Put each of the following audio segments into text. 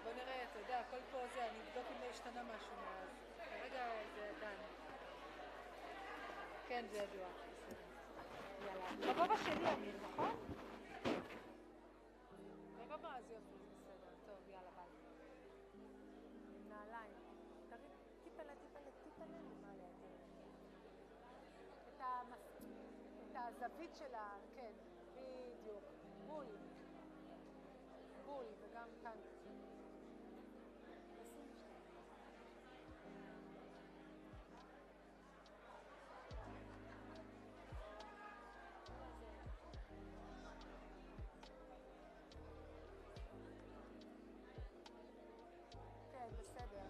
בוא נראה, אתה יודע, הכל פה זה, אני אבדוק אם לא השתנה משהו מאז. כרגע זה דן. כן, זה ידוע. יאללה. בבא שלי אמיר, נכון? בבא, אז יופי, זה בסדר. טוב, יאללה, ביי. נעליים. תריד, טיפלה למעלה. את הזווית שלה, כן, בדיוק. בול. בול, וגם כאן. כן, בסדר.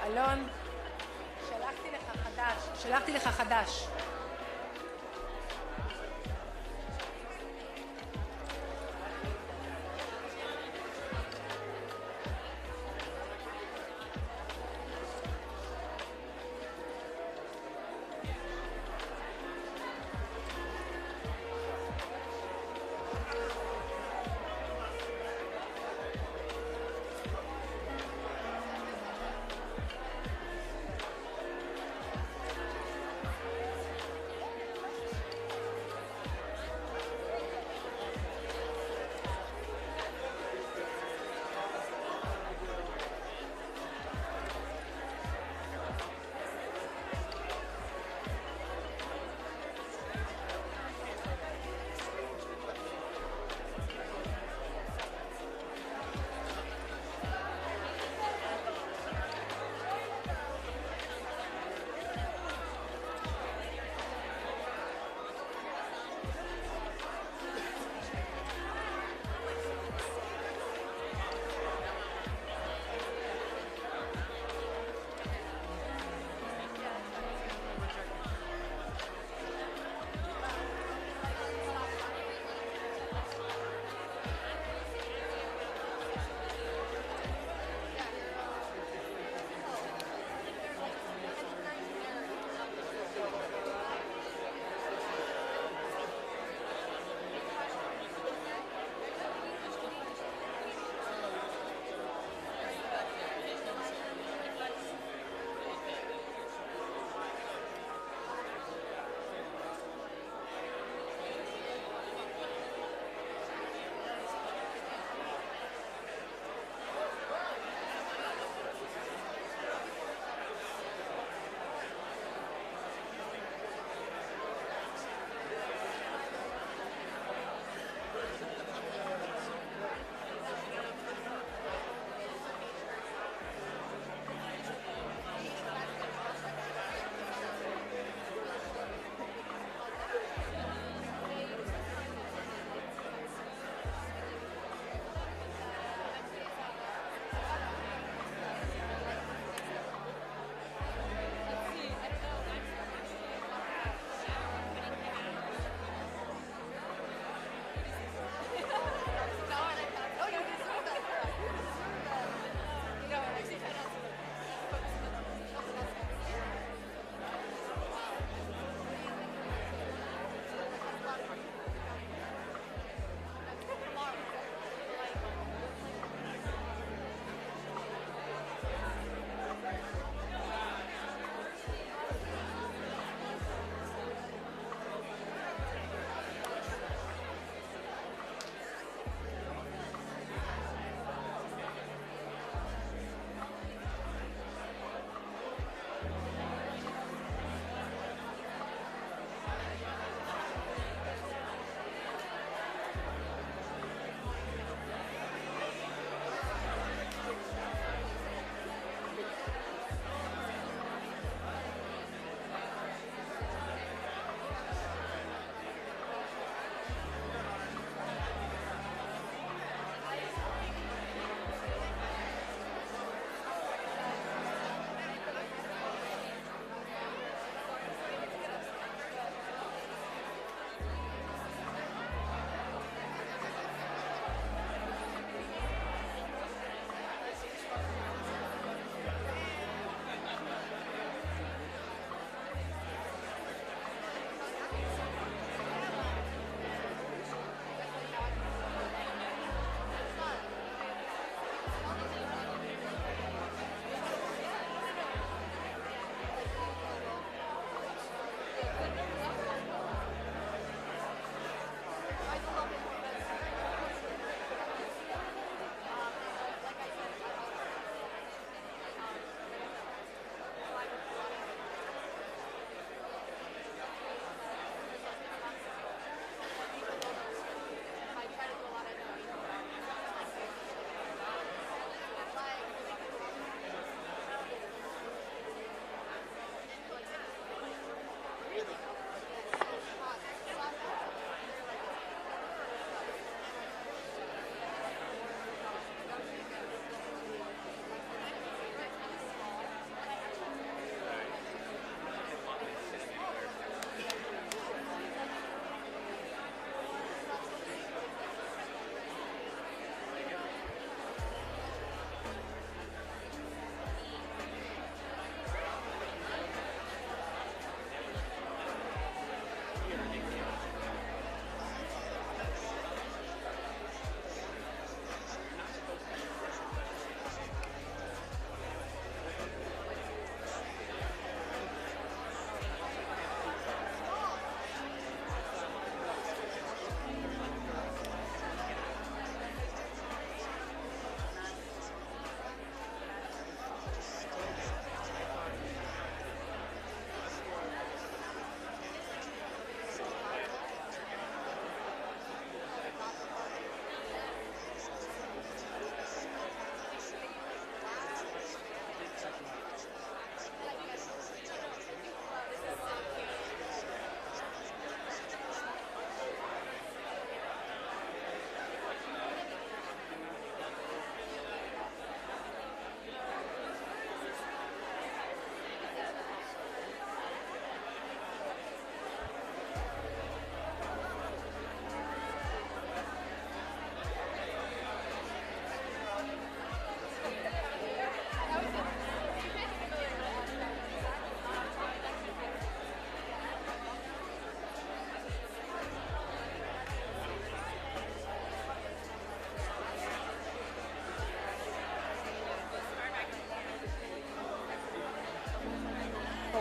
אלון, שלחתי לך חדש. שלחתי לך חדש.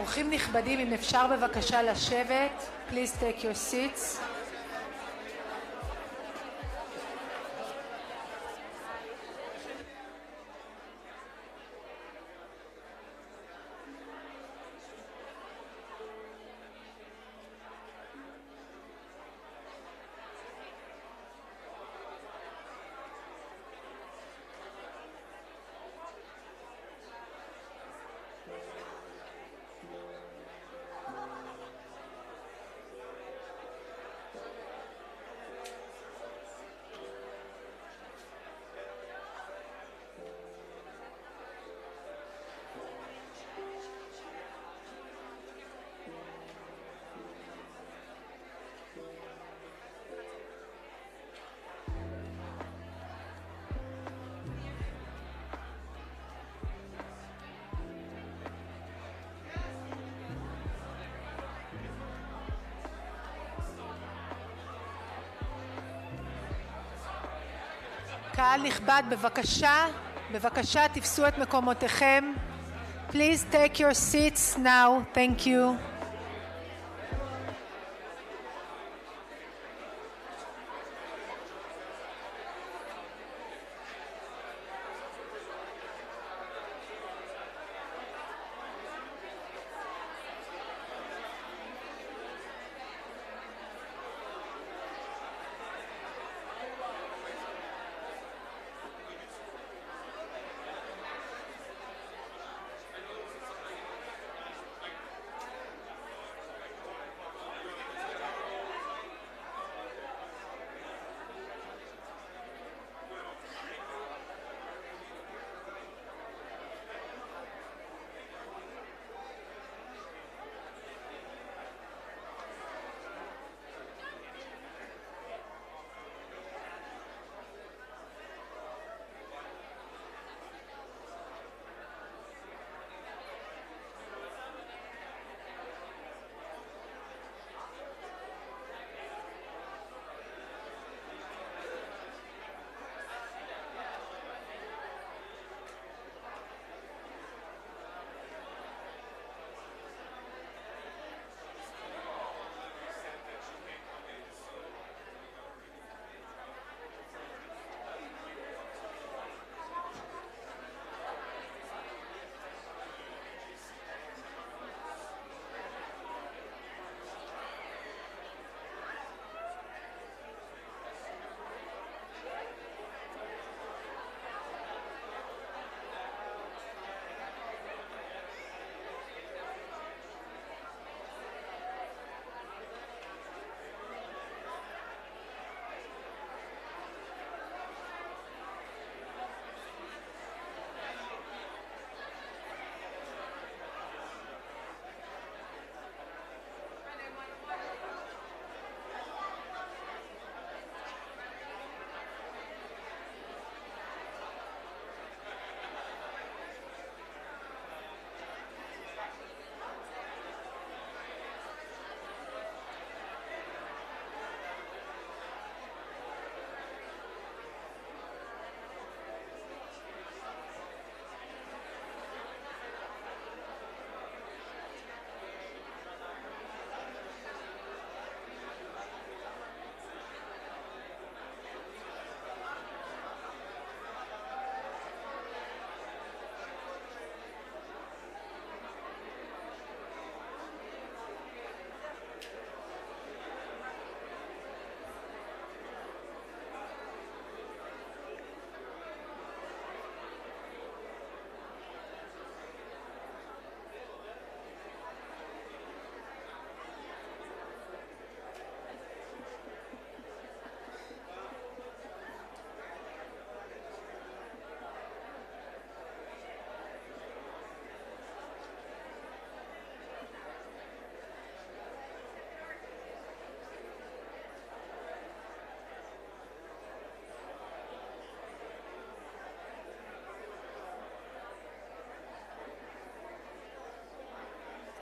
אורחים נכבדים, אם אפשר בבקשה לשבת. Please take your seats. קהל נכבד, בבקשה תפסו את מקומותיכם. Please take your seats now. Thank you.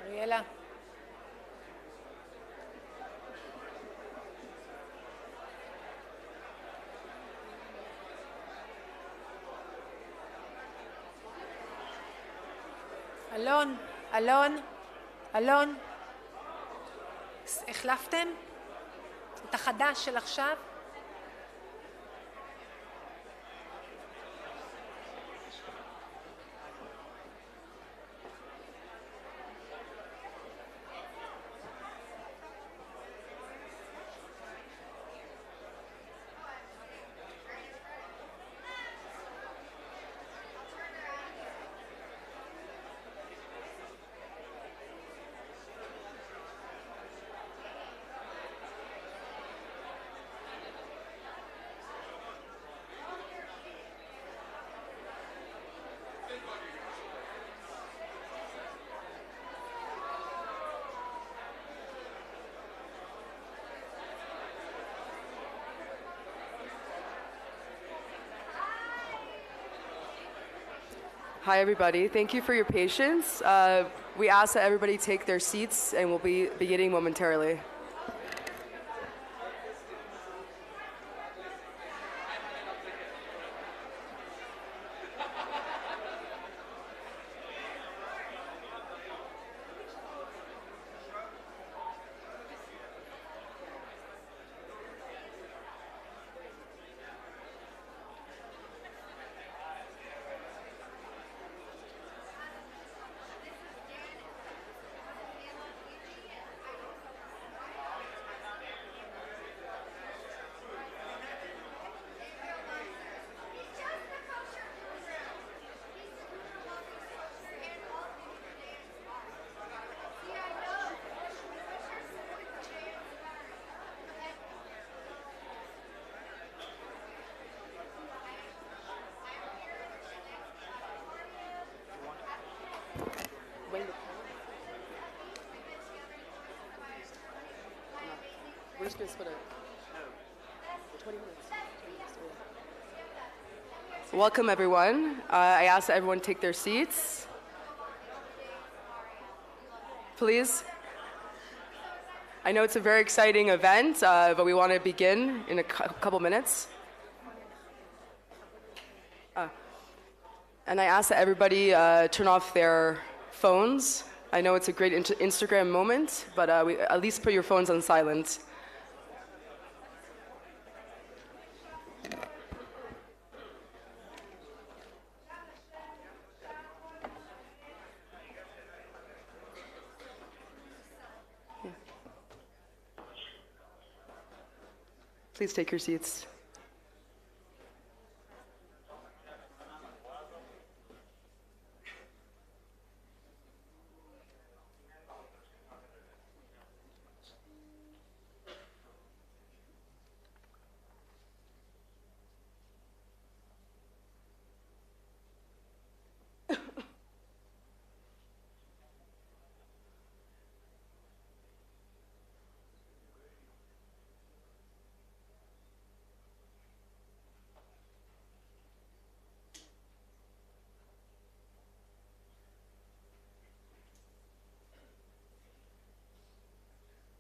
אריאלה. אלון, אלון, החלפתם? את החדש של עכשיו? Hi, everybody. Thank you for your patience. We ask that everybody take their seats, and we'll be beginning momentarily. We're just going to split it. 20 minutes. Welcome, everyone. I ask that everyone take their seats. Please. I know it's a very exciting event, but we want to begin in a couple minutes. And I ask that everybody turn off their phones. I know it's a great Instagram moment, but at least put your phones on silent. Please take your seats.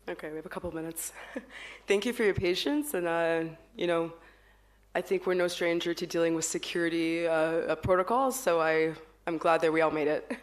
Okay, we have a couple minutes. Thank you for your patience, and I think we're no stranger to dealing with security protocols, so I'm glad that we all made it.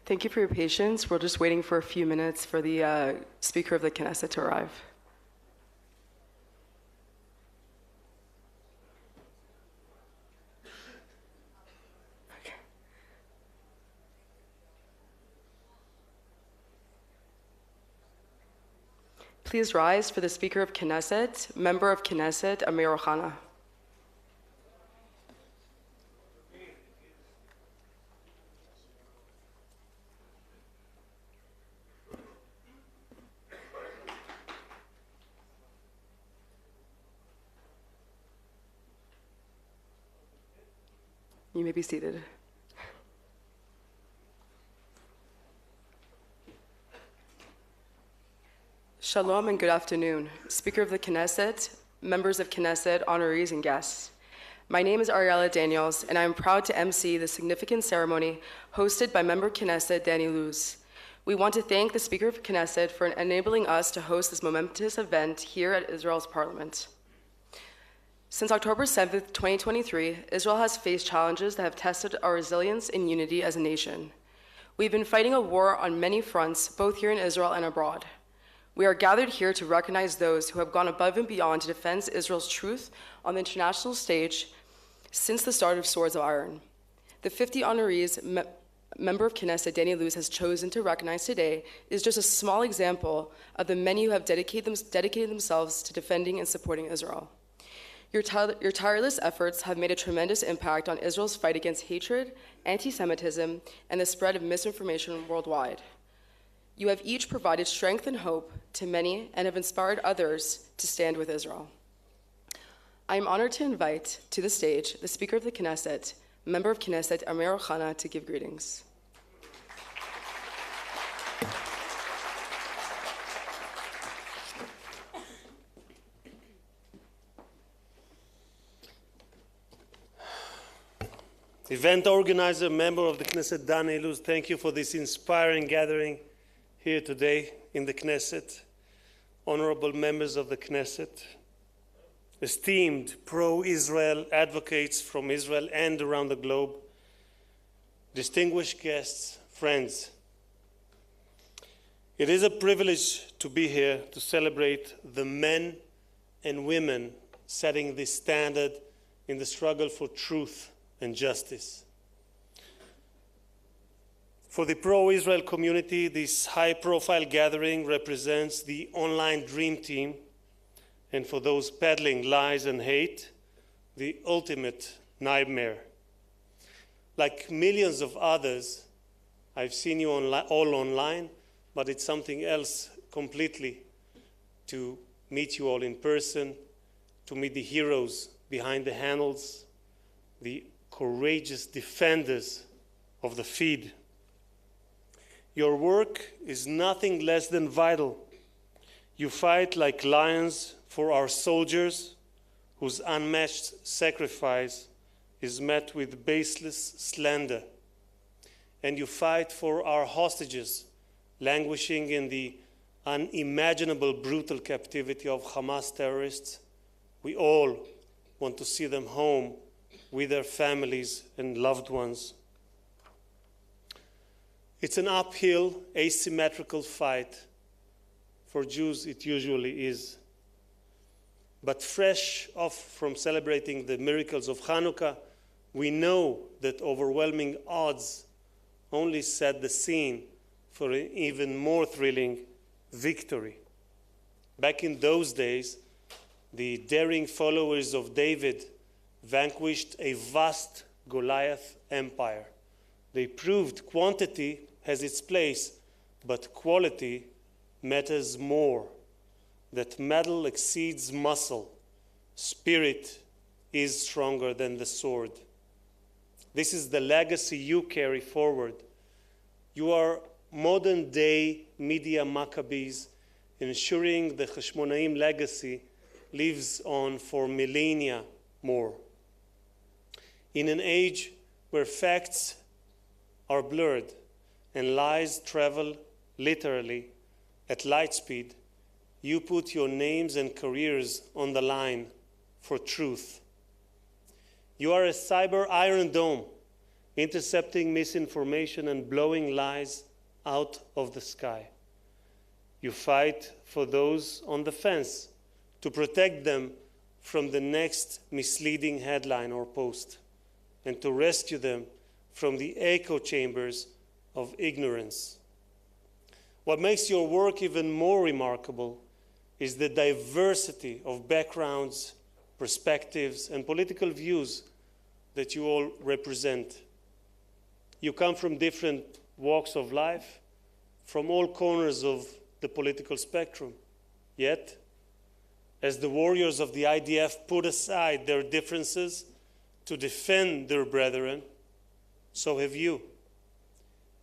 Thank you for your patience. We're just waiting for a few minutes for the Speaker of the Knesset to arrive. Okay. Please rise for the Speaker of Knesset, Member of Knesset, Amir Ohana. You may be seated. Shalom and good afternoon, Speaker of the Knesset, members of Knesset, honorees, and guests. My name is Ariella Daniels, and I am proud to MC the significant ceremony hosted by Member Knesset Danny Luz. We want to thank the Speaker of Knesset for enabling us to host this momentous event here at Israel's Parliament. Since October 7th, 2023, Israel has faced challenges that have tested our resilience and unity as a nation. We've been fighting a war on many fronts, both here in Israel and abroad. We are gathered here to recognize those who have gone above and beyond to defend Israel's truth on the international stage since the start of Swords of Iron. The 50 honorees Member of Knesset Danny Luz has chosen to recognize today is just a small example of the many who have dedicated themselves to defending and supporting Israel. Your tireless efforts have made a tremendous impact on Israel's fight against hatred, anti-Semitism, and the spread of misinformation worldwide. You have each provided strength and hope to many and have inspired others to stand with Israel. I am honored to invite to the stage the Speaker of the Knesset, Member of Knesset Amir Ohana, to give greetings. Event organizer, member of the Knesset, Danny Luz, thank you for this inspiring gathering here today in the Knesset. Honorable members of the Knesset, esteemed pro-Israel advocates from Israel and around the globe, distinguished guests, friends. It is a privilege to be here to celebrate the men and women setting the standard in the struggle for truth and justice. For the pro-Israel community, this high-profile gathering represents the online dream team, and for those peddling lies and hate, the ultimate nightmare. Like millions of others, I've seen you all online, but it's something else completely to meet you all in person, to meet the heroes behind the handles, the courageous defenders of the feed. Your work is nothing less than vital. You fight like lions for our soldiers, whose unmatched sacrifice is met with baseless slander. And you fight for our hostages, languishing in the unimaginable brutal captivity of Hamas terrorists. We all want to see them home with their families and loved ones. It's an uphill, asymmetrical fight. For Jews, it usually is. But fresh off from celebrating the miracles of Hanukkah, we know that overwhelming odds only set the scene for an even more thrilling victory. Back in those days, the daring followers of David vanquished a vast Goliath empire. They proved quantity has its place, but quality matters more. That metal exceeds muscle. Spirit is stronger than the sword. This is the legacy you carry forward. You are modern-day media Maccabees, ensuring the Hashmonaim legacy lives on for millennia more. In an age where facts are blurred and lies travel literally at light speed, you put your names and careers on the line for truth. You are a cyber Iron Dome, intercepting misinformation and blowing lies out of the sky. You fight for those on the fence to protect them from the next misleading headline or post, and to rescue them from the echo chambers of ignorance. What makes your work even more remarkable is the diversity of backgrounds, perspectives, and political views that you all represent. You come from different walks of life, from all corners of the political spectrum. Yet, as the warriors of the IDF put aside their differences to defend their brethren, so have you.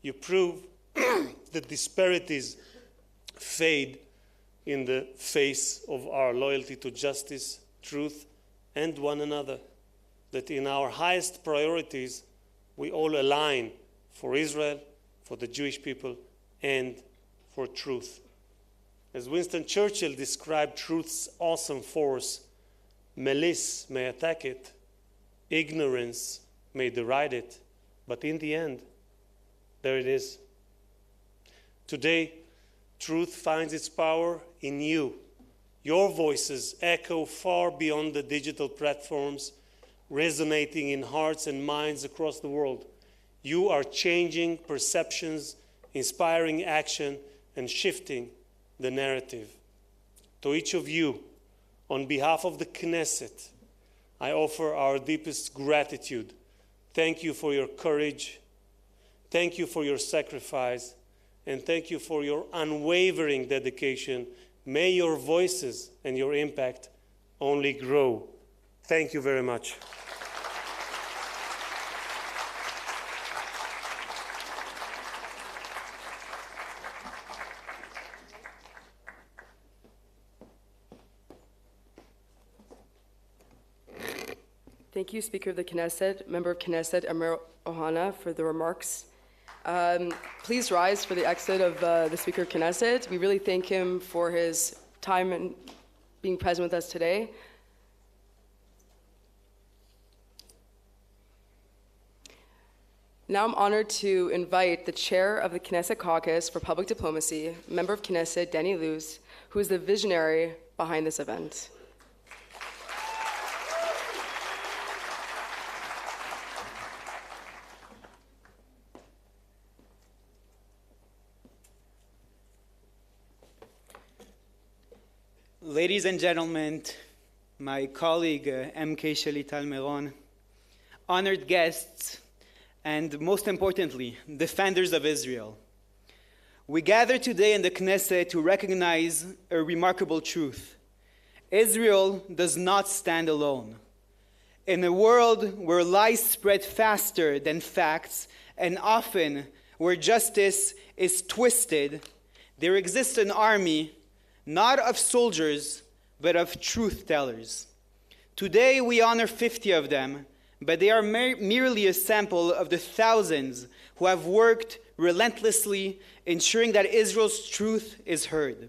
You prove that disparities fade in the face of our loyalty to justice, truth, and one another, that in our highest priorities we all align for Israel, for the Jewish people, and for truth. As Winston Churchill described truth's awesome force, malice may attack it, ignorance may deride it, but in the end, there it is. Today, truth finds its power in you. Your voices echo far beyond the digital platforms, resonating in hearts and minds across the world. You are changing perceptions, inspiring action, and shifting the narrative. To each of you, on behalf of the Knesset, I offer our deepest gratitude. Thank you for your courage. Thank you for your sacrifice. And thank you for your unwavering dedication. May your voices and your impact only grow. Thank you very much. Thank you, Speaker of the Knesset, Member of Knesset, Amir Ohana, for the remarks. Please rise for the exit of the Speaker of Knesset. We really thank him for his time and being present with us today. Now I'm honored to invite the Chair of the Knesset Caucus for Public Diplomacy, Member of Knesset, Danny Luz, who is the visionary behind this event. Ladies and gentlemen, my colleague M.K. Shelital Meron, honored guests, and most importantly, defenders of Israel. We gather today in the Knesset to recognize a remarkable truth. Israel does not stand alone. In a world where lies spread faster than facts, and often where justice is twisted, there exists an army not of soldiers, but of truth-tellers. Today we honor 50 of them, but they are merely a sample of the thousands who have worked relentlessly, ensuring that Israel's truth is heard.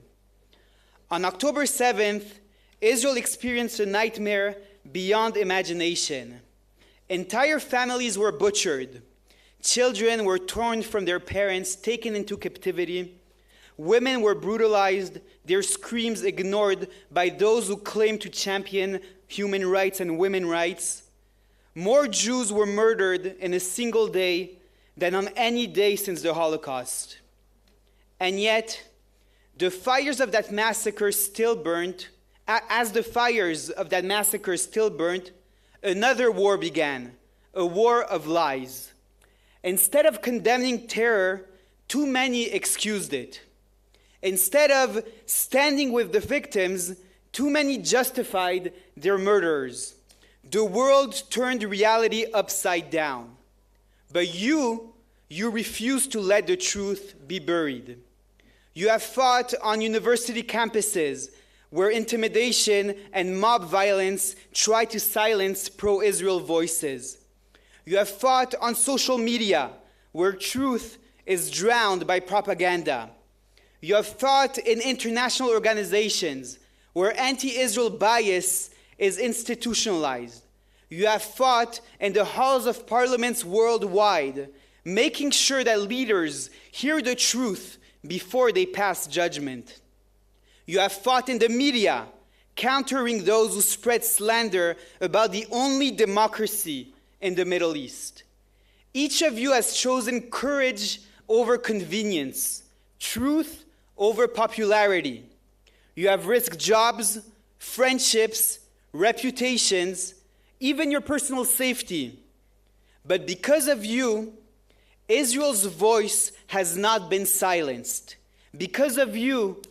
On October 7th, Israel experienced a nightmare beyond imagination. Entire families were butchered. Children were torn from their parents, taken into captivity. Women were brutalized, their screams ignored by those who claim to champion human rights and women's rights. More Jews were murdered in a single day than on any day since the Holocaust. And yet, the fires of that massacre still burnt. As the fires of that massacre still burnt, another war began, a war of lies. Instead of condemning terror, too many excused it. Instead of standing with the victims, too many justified their murderers. The world turned reality upside down. But you refuse to let the truth be buried. You have fought on university campuses where intimidation and mob violence try to silence pro-Israel voices. You have fought on social media where truth is drowned by propaganda. You have fought in international organizations where anti-Israel bias is institutionalized. You have fought in the halls of parliaments worldwide, making sure that leaders hear the truth before they pass judgment. You have fought in the media, countering those who spread slander about the only democracy in the Middle East. Each of you has chosen courage over convenience, truth over popularity. You have risked jobs, friendships, reputations, even your personal safety. But because of you, Israel's voice has not been silenced. Because of you,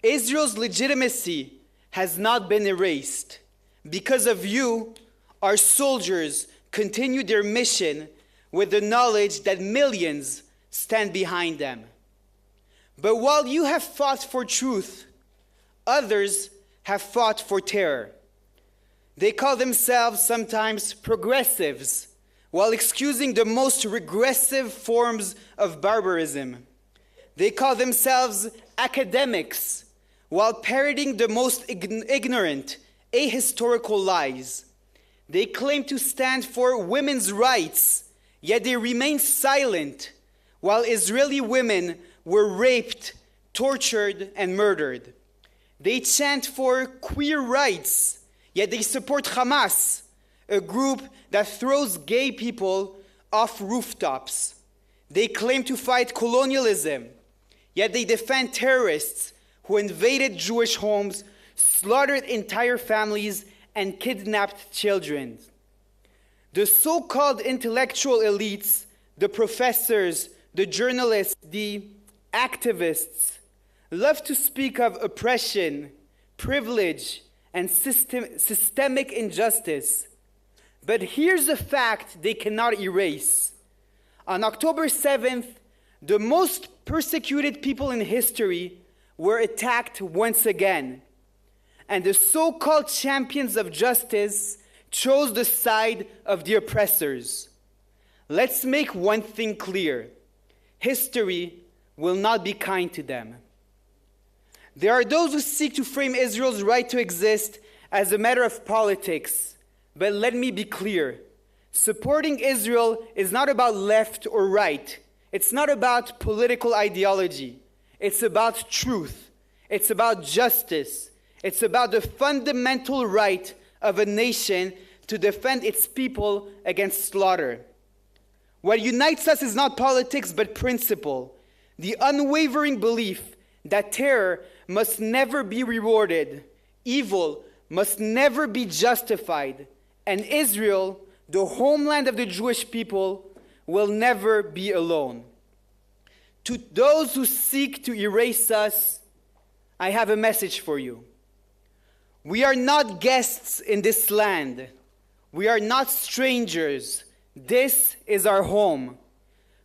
Israel's legitimacy has not been erased. Because of you, our soldiers continue their mission with the knowledge that millions stand behind them. But while you have fought for truth, others have fought for terror. They call themselves sometimes progressives, while excusing the most regressive forms of barbarism. They call themselves academics, while parroting the most ignorant, ahistorical lies. They claim to stand for women's rights, yet they remain silent, while Israeli women were raped, tortured, and murdered. They chant for queer rights, yet they support Hamas, a group that throws gay people off rooftops. They claim to fight colonialism, yet they defend terrorists who invaded Jewish homes, slaughtered entire families, and kidnapped children. The so-called intellectual elites, the professors, the journalists, the activists, love to speak of oppression, privilege, and systemic injustice. But here's a fact they cannot erase. On October 7th, the most persecuted people in history were attacked once again. And the so-called champions of justice chose the side of the oppressors. Let's make one thing clear. History will not be kind to them. There are those who seek to frame Israel's right to exist as a matter of politics. But let me be clear. Supporting Israel is not about left or right. It's not about political ideology. It's about truth. It's about justice. It's about the fundamental right of a nation to defend its people against slaughter. What unites us is not politics but principle. The unwavering belief that terror must never be rewarded, evil must never be justified, and Israel, the homeland of the Jewish people, will never be alone. To those who seek to erase us, I have a message for you. We are not guests in this land. We are not strangers. This is our home.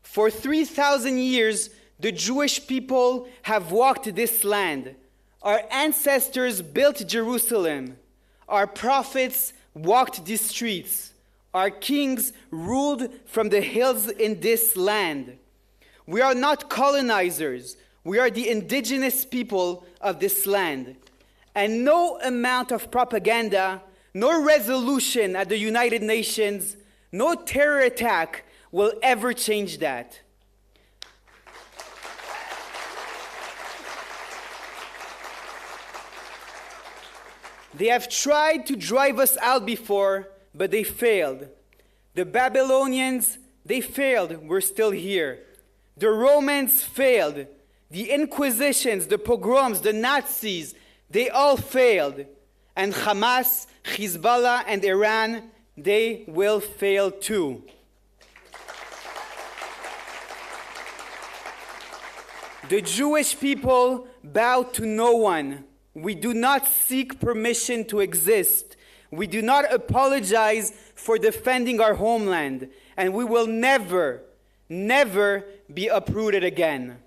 For 3,000 years, the Jewish people have walked this land. Our ancestors built Jerusalem. Our prophets walked these streets. Our kings ruled from the hills in this land. We are not colonizers. We are the indigenous people of this land. And no amount of propaganda, no resolution at the United Nations, no terror attack will ever change that. They have tried to drive us out before, but they failed. The Babylonians, they failed. We're still here. The Romans failed. The Inquisitions, the pogroms, the Nazis, they all failed. And Hamas, Hezbollah, and Iran, they will fail too. The Jewish people bow to no one. We do not seek permission to exist. We do not apologize for defending our homeland. And we will never, never be uprooted again.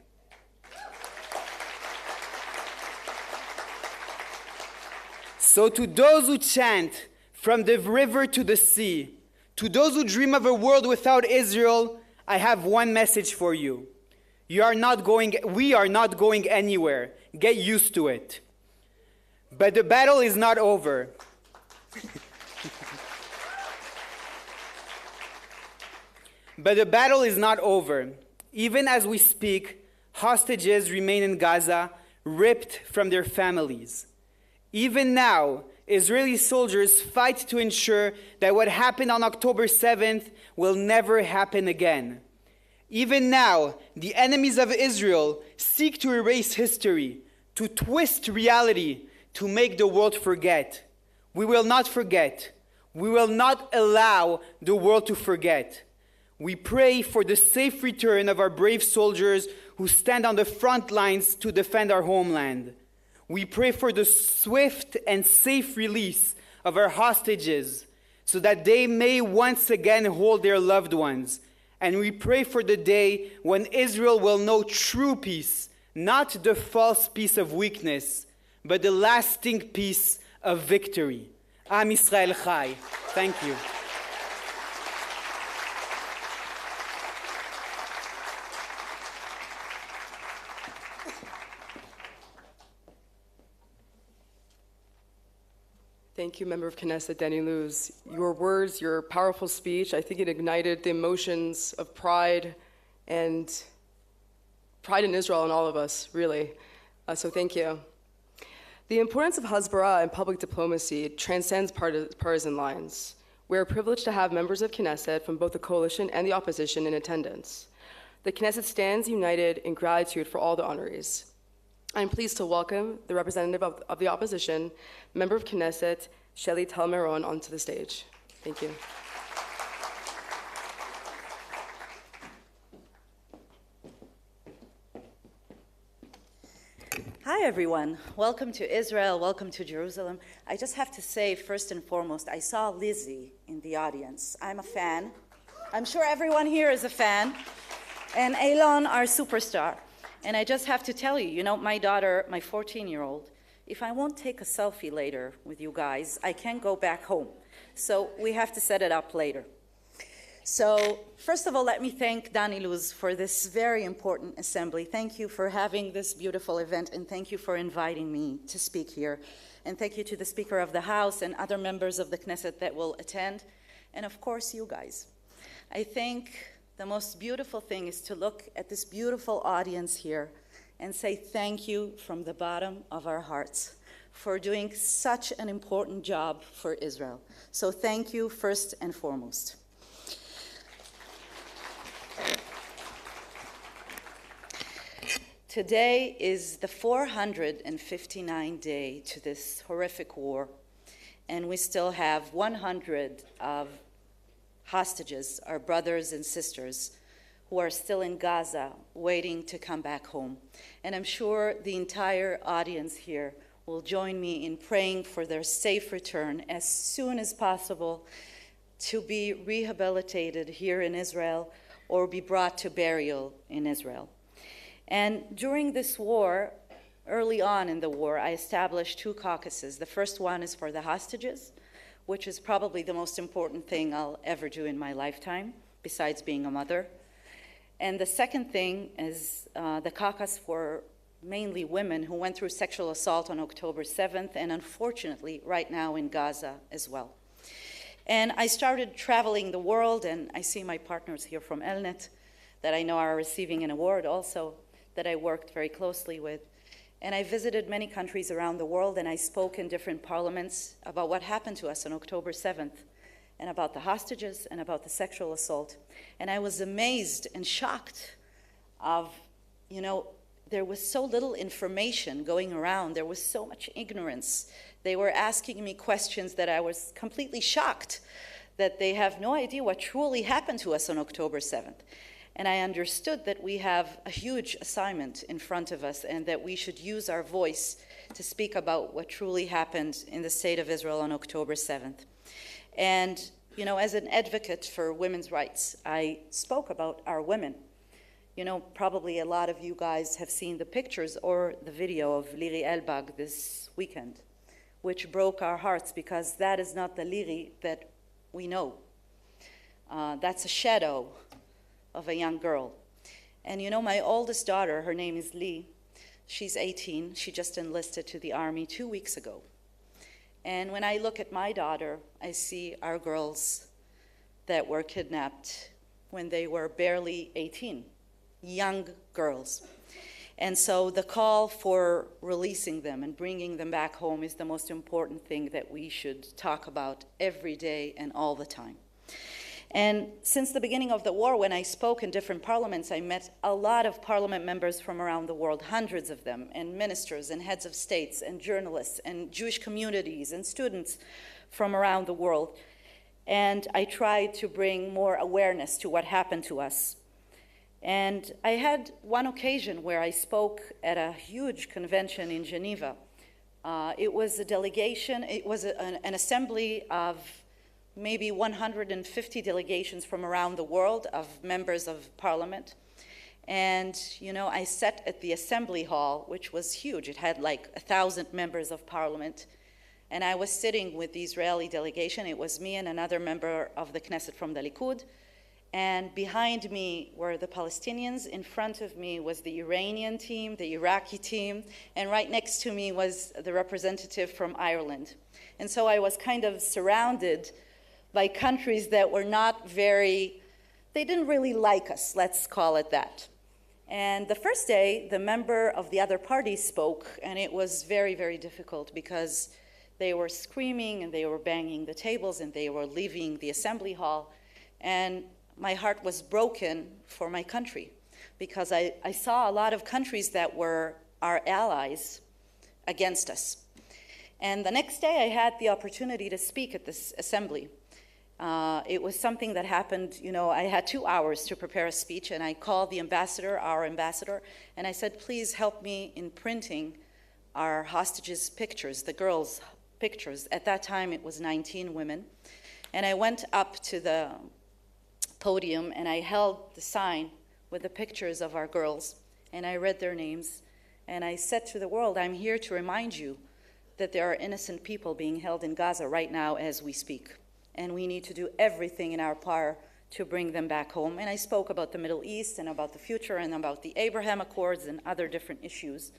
So to those who chant, from the river to the sea, to those who dream of a world without Israel, I have one message for you. We are not going anywhere. Get used to it. But the battle is not over. But the battle is not over. Even as we speak, hostages remain in Gaza, ripped from their families. Even now, Israeli soldiers fight to ensure that what happened on October 7th will never happen again. Even now, the enemies of Israel seek to erase history, to twist reality, to make the world forget. We will not forget. We will not allow the world to forget. We pray for the safe return of our brave soldiers who stand on the front lines to defend our homeland. We pray for the swift and safe release of our hostages so that they may once again hold their loved ones. And we pray for the day when Israel will know true peace, not the false peace of weakness, but the lasting peace of victory. Am Yisrael Chai. Thank you. Thank you, Member of Knesset Danny Luz. Your words, your powerful speech, I think it ignited the emotions of pride and pride in Israel in all of us, really. So thank you. The importance of Hasbara and public diplomacy transcends partisan lines. We are privileged to have members of Knesset from both the coalition and the opposition in attendance. The Knesset stands united in gratitude for all the honorees. I'm pleased to welcome the representative of the opposition, Member of Knesset, Sheli Tal-Meron, onto the stage. Thank you. Hi, everyone. Welcome to Israel. Welcome to Jerusalem. I just have to say, first and foremost, I saw Lizzie in the audience. I'm a fan. I'm sure everyone here is a fan. And Elon, our superstar. And I just have to tell you, you know, my daughter, my 14-year-old, if I won't take a selfie later with you guys, I can't go back home. So we have to set it up later. So first of all, let me thank Danny Luz for this very important assembly. Thank you for having this beautiful event, and thank you for inviting me to speak here. And thank you to the Speaker of the House and other members of the Knesset that will attend, and of course, you guys. I think the most beautiful thing is to look at this beautiful audience here and say thank you from the bottom of our hearts for doing such an important job for Israel. So thank you first and foremost. Today is the 459th day to this horrific war, and we still have 100 of hostages, our brothers and sisters, who are still in Gaza waiting to come back home. And I'm sure the entire audience here will join me in praying for their safe return as soon as possible to be rehabilitated here in Israel or be brought to burial in Israel. And during this war, early on in the war, I established two caucuses. The first one is for the hostages, which is probably the most important thing I'll ever do in my lifetime, besides being a mother. And the second thing is the caucus for mainly women who went through sexual assault on October 7th, and unfortunately, right now in Gaza as well. And I started traveling the world, and I see my partners here from Elnet that I know are receiving an award also, that I worked very closely with. And I visited many countries around the world, and I spoke in different parliaments about what happened to us on October 7th, and about the hostages, and about the sexual assault. And I was amazed and shocked of, you know, there was so little information going around. There was so much ignorance. They were asking me questions that I was completely shocked that they have no idea what truly happened to us on October 7th. And I understood that we have a huge assignment in front of us, and that we should use our voice to speak about what truly happened in the state of Israel on October 7th. And, you know, as an advocate for women's rights, I spoke about our women. You know, probably a lot of you guys have seen the pictures or the video of Liri Elbag this weekend, which broke our hearts, because that is not the Liri that we know. That's a shadow of a young girl. And you know, my oldest daughter, her name is Lee, she's 18, she just enlisted to the army 2 weeks ago. And when I look at my daughter, I see our girls that were kidnapped when they were barely 18, young girls. And so the call for releasing them and bringing them back home is the most important thing that we should talk about every day and all the time. And since the beginning of the war, when I spoke in different parliaments, I met a lot of parliament members from around the world, hundreds of them, and ministers and heads of states and journalists and Jewish communities and students from around the world. And I tried to bring more awareness to what happened to us. And I had one occasion where I spoke at a huge convention in Geneva. It was a delegation, it was an assembly of maybe 150 delegations from around the world of members of parliament. And, you know, I sat at the assembly hall, which was huge. It had like 1,000 members of parliament. And I was sitting with the Israeli delegation. It was me and another member of the Knesset from the Likud. And behind me were the Palestinians. In front of me was the Iranian team, the Iraqi team. And right next to me was the representative from Ireland. And so I was kind of surrounded by countries that were not very, they didn't really like us, let's call it that. And the first day, the member of the other party spoke, and it was very, very difficult because they were screaming and they were banging the tables and they were leaving the assembly hall. And my heart was broken for my country because I saw a lot of countries that were our allies against us. And the next day, I had the opportunity to speak at this assembly. It was something that happened, you know, I had 2 hours to prepare a speech, and I called the ambassador, our ambassador, and I said, please help me in printing our hostages' pictures, the girls' pictures. At that time, it was 19 women. And I went up to the podium, and I held the sign with the pictures of our girls, and I read their names, and I said to the world, I'm here to remind you that there are innocent people being held in Gaza right now as we speak. And we need to do everything in our power to bring them back home. And I spoke about the Middle East and about the future and about the Abraham Accords and other different issues.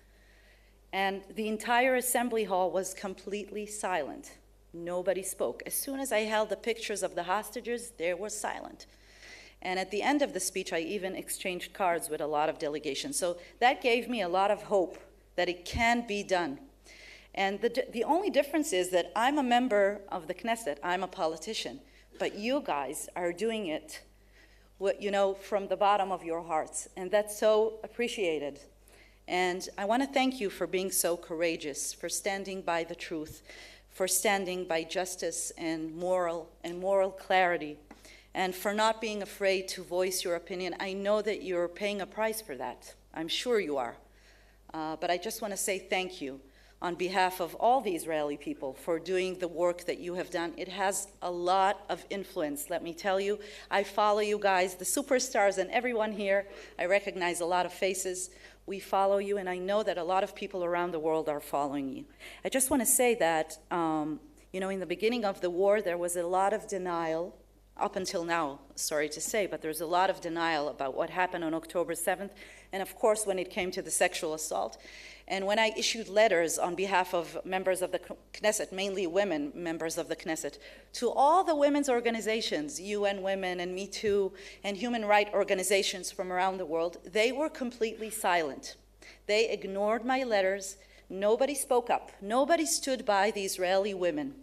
And the entire assembly hall was completely silent. Nobody spoke. As soon as I held the pictures of the hostages, they were silent. And at the end of the speech, I even exchanged cards with a lot of delegations. So that gave me a lot of hope that it can be done. And the only difference is that I'm a member of the Knesset, I'm a politician, but you guys are doing it, you know, from the bottom of your hearts, and that's so appreciated. And I want to thank you for being so courageous, for standing by the truth, for standing by justice and moral clarity, and for not being afraid to voice your opinion. I know that you're paying a price for that. I'm sure you are. But I just want to say thank you on behalf of all the Israeli people for doing the work that you have done. It has a lot of influence, let me tell you. I follow you guys, the superstars and everyone here. I recognize a lot of faces. We follow you, and I know that a lot of people around the world are following you. I just want to say that, you know, in the beginning of the war, there was a lot of denial, up until now, sorry to say, but there's a lot of denial about what happened on October 7th, and of course when it came to the sexual assault. And when I issued letters on behalf of members of the Knesset, mainly women members of the Knesset, to all the women's organizations, UN Women and Me Too, and human rights organizations from around the world, they were completely silent. They ignored my letters. Nobody spoke up. Nobody stood by the Israeli women.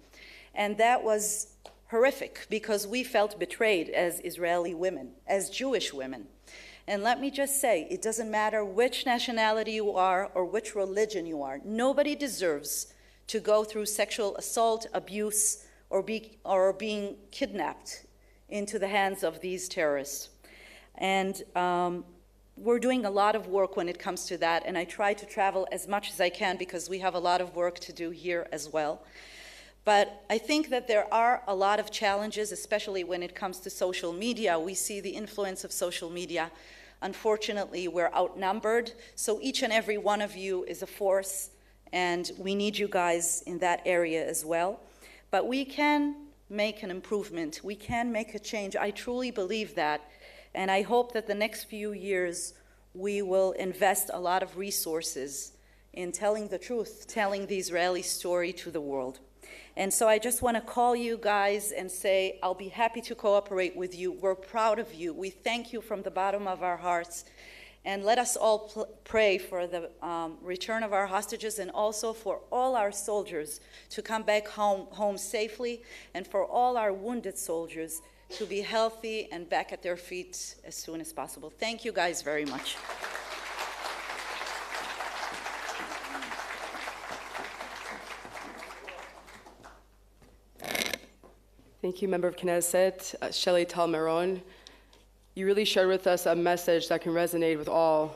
And that was horrific because we felt betrayed as Israeli women, as Jewish women. And let me just say, it doesn't matter which nationality you are or which religion you are. Nobody deserves to go through sexual assault, abuse, or being kidnapped into the hands of these terrorists. And we're doing a lot of work when it comes to that, and I try to travel as much as I can because we have a lot of work to do here as well. But I think that there are a lot of challenges, especially when it comes to social media. We see the influence of social media. Unfortunately, we're outnumbered, so each and every one of you is a force, and we need you guys in that area as well. But we can make an improvement. We can make a change. I truly believe that, and I hope that the next few years we will invest a lot of resources in telling the truth, telling the Israeli story to the world. And so I just want to call you guys and say, I'll be happy to cooperate with you. We're proud of you. We thank you from the bottom of our hearts. And let us all pray for the return of our hostages and also for all our soldiers to come back home safely, and for all our wounded soldiers to be healthy and back at their feet as soon as possible. Thank you guys very much. Thank you, Member of Knesset, Shelley Tal Meron. You really shared with us a message that can resonate with all,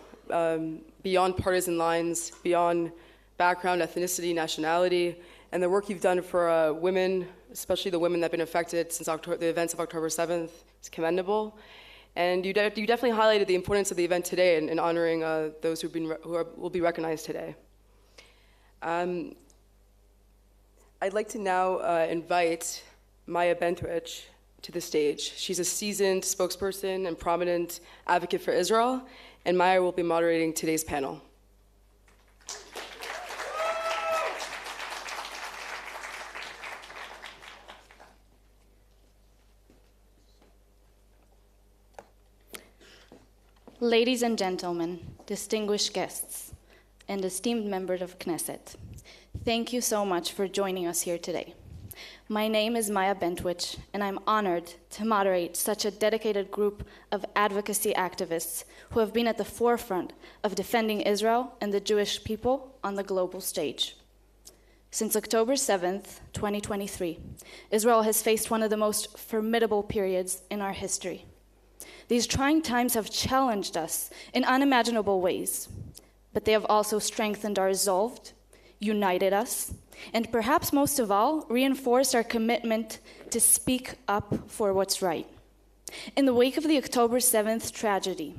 beyond partisan lines, beyond background, ethnicity, nationality, and the work you've done for women, especially the women that have been affected since the events of October 7th, is commendable. And you definitely highlighted the importance of the event today in honoring those who will be recognized today. I'd like to now invite Maya Bentwich to the stage. She's a seasoned spokesperson and prominent advocate for Israel, and Maya will be moderating today's panel. Ladies and gentlemen, distinguished guests, and esteemed members of Knesset, thank you so much for joining us here today. My name is Maya Bentwich, and I'm honored to moderate such a dedicated group of advocacy activists who have been at the forefront of defending Israel and the Jewish people on the global stage. Since October 7th, 2023, Israel has faced one of the most formidable periods in our history. These trying times have challenged us in unimaginable ways, but they have also strengthened our resolve, united us, and perhaps most of all, reinforced our commitment to speak up for what's right. In the wake of the October 7th tragedy,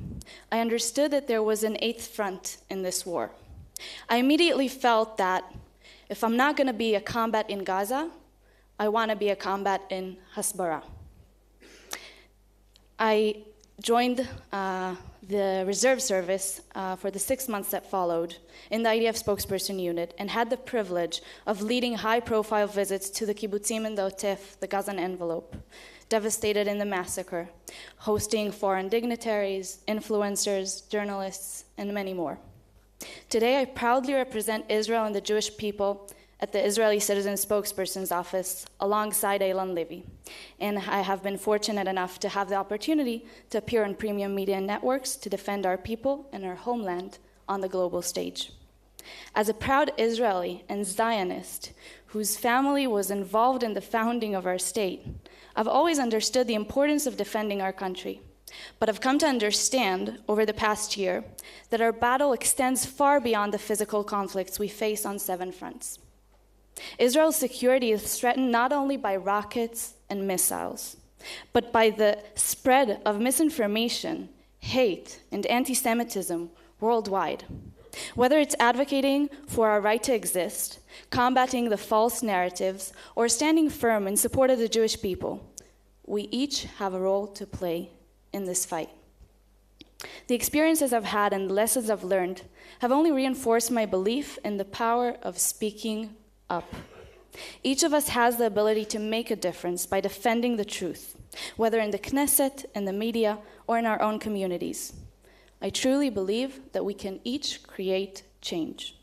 I understood that there was an eighth front in this war. I immediately felt that if I'm not going to be a combat in Gaza, I want to be a combat in Hasbara. I joined the reserve service for the 6 months that followed in the IDF spokesperson unit, and had the privilege of leading high-profile visits to the kibbutzim in the Otef, the Gazan envelope, devastated in the massacre, hosting foreign dignitaries, influencers, journalists, and many more. Today, I proudly represent Israel and the Jewish people at the Israeli Citizen Spokesperson's Office alongside Eilan Levy. And I have been fortunate enough to have the opportunity to appear on premium media networks to defend our people and our homeland on the global stage. As a proud Israeli and Zionist whose family was involved in the founding of our state, I've always understood the importance of defending our country. But I've come to understand over the past year that our battle extends far beyond the physical conflicts we face on 7 fronts. Israel's security is threatened not only by rockets and missiles, but by the spread of misinformation, hate, and anti-Semitism worldwide. Whether it's advocating for our right to exist, combating the false narratives, or standing firm in support of the Jewish people, we each have a role to play in this fight. The experiences I've had and the lessons I've learned have only reinforced my belief in the power of speaking up. Each of us has the ability to make a difference by defending the truth, whether in the Knesset, in the media, or in our own communities. I truly believe that we can each create change.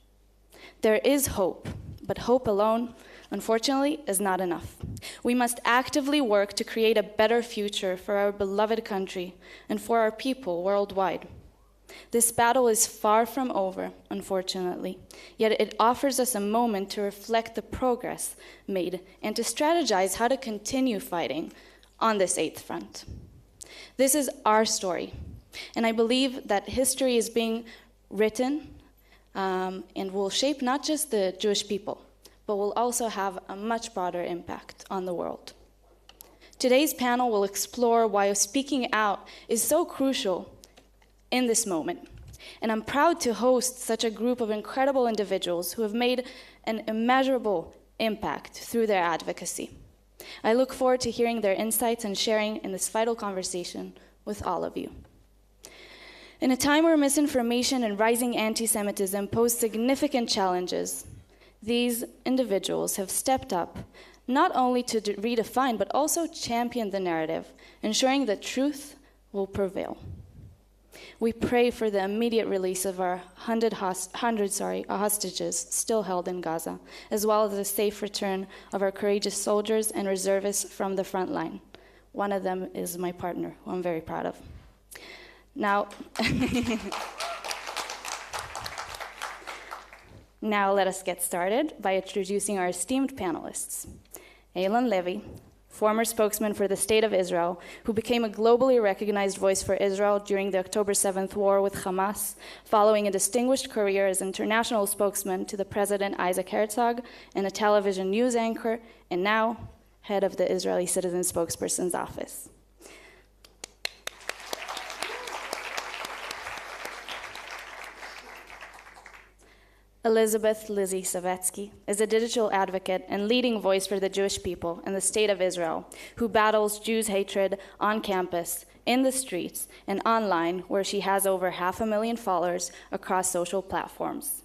There is hope, but hope alone, unfortunately, is not enough. We must actively work to create a better future for our beloved country and for our people worldwide. This battle is far from over, unfortunately, yet it offers us a moment to reflect the progress made and to strategize how to continue fighting on this 8th front. This is our story, and I believe that history is being written and will shape not just the Jewish people, but will also have a much broader impact on the world. Today's panel will explore why speaking out is so crucial in this moment. And I'm proud to host such a group of incredible individuals who have made an immeasurable impact through their advocacy. I look forward to hearing their insights and sharing in this vital conversation with all of you. In a time where misinformation and rising anti-Semitism pose significant challenges, These individuals have stepped up not only to redefine but also champion the narrative, ensuring that truth will prevail. We pray for the immediate release of our 100 hostages still held in Gaza, as well as the safe return of our courageous soldiers and reservists from the front line. One of them is my partner, who I'm very proud of. Now, now let us get started by introducing our esteemed panelists. Eilan Levy, former spokesman for the State of Israel, who became a globally recognized voice for Israel during the October 7th war with Hamas, following a distinguished career as international spokesman to the President Isaac Herzog and a television news anchor, and now head of the Israeli Citizen Spokesperson's Office. Elizabeth Lizzie Savetsky is a digital advocate and leading voice for the Jewish people in the State of Israel, who battles Jews' hatred on campus, in the streets, and online, where she has over 500,000 followers across social platforms.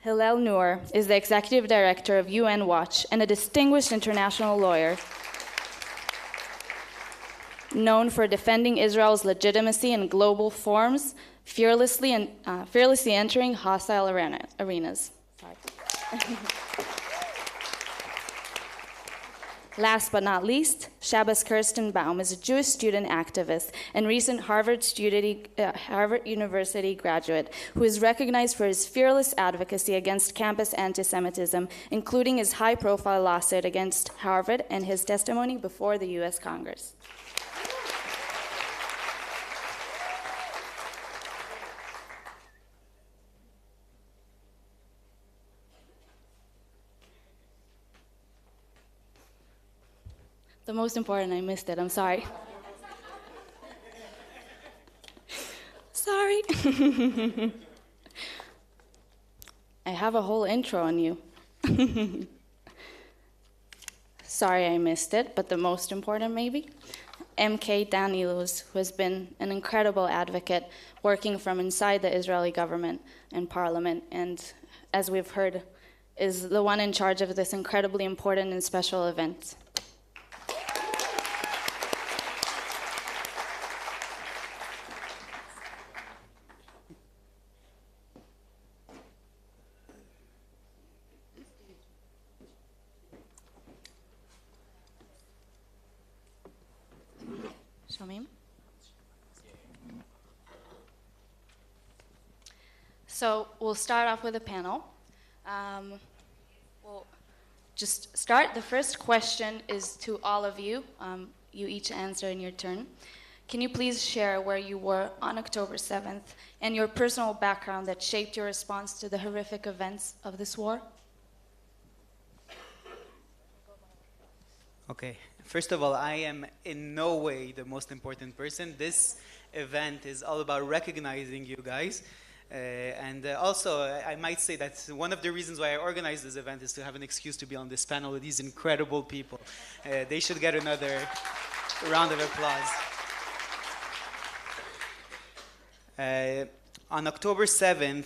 Hillel Noor is the executive director of UN Watch and a distinguished international lawyer known for defending Israel's legitimacy in global forums, fearlessly entering hostile arenas. Last but not least, Shabbos Kirstenbaum is a Jewish student activist and recent Harvard University graduate who is recognized for his fearless advocacy against campus anti-Semitism, including his high-profile lawsuit against Harvard and his testimony before the U.S. Congress. The most important, I missed it, I'm sorry. Sorry. I have a whole intro on you. Sorry I missed it, but the most important maybe. MK Daniluz, who has been an incredible advocate working from inside the Israeli government and parliament, and as we've heard, is the one in charge of this incredibly important and special event. So we'll start off with a panel. We'll just start. The first question is to all of you. You each answer in your turn. Can you please share where you were on October 7th and your personal background that shaped your response to the horrific events of this war? Okay. First of all, I am in no way the most important person. This event is all about recognizing you guys. And also, I might say that one of the reasons why I organized this event is to have an excuse to be on this panel with these incredible people. They should get another round of applause. On October 7th,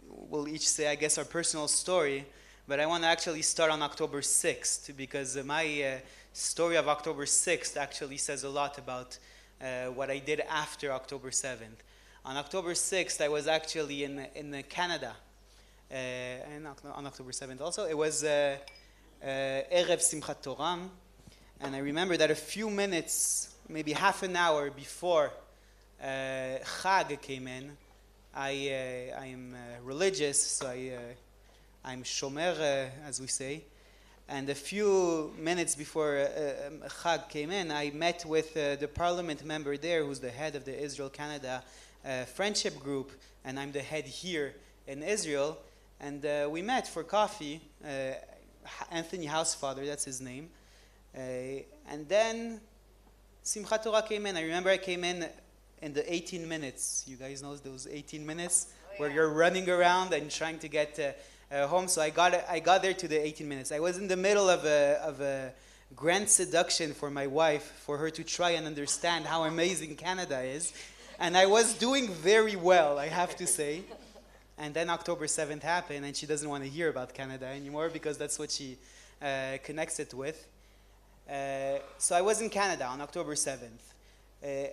we'll each say, I guess, our personal story, but I want to actually start on October 6th, because my story of October 6th actually says a lot about what I did after October 7th. On October 6th, I was actually in Canada, and on October 7th also. It was Erev Simchat Torah, and I remember that a few minutes, maybe half an hour before Chag came in, I am religious, so I'm shomer, as we say. And a few minutes before Chag came in, I met with the parliament member there, who's the head of the Israel-Canada friendship group, and I'm the head here in Israel. And we met for coffee, Anthony Housefather, that's his name. And then Simchat Torah came in. I remember I came in the 18 minutes. You guys know those 18 minutes where you're running around and trying to get home. So I got there to the 18 minutes. I was in the middle of a grand seduction for my wife, for her to try and understand how amazing Canada is. And I was doing very well, I have to say. And then October 7th happened, and she doesn't want to hear about Canada anymore because that's what she connects it with. So I was in Canada on October 7th.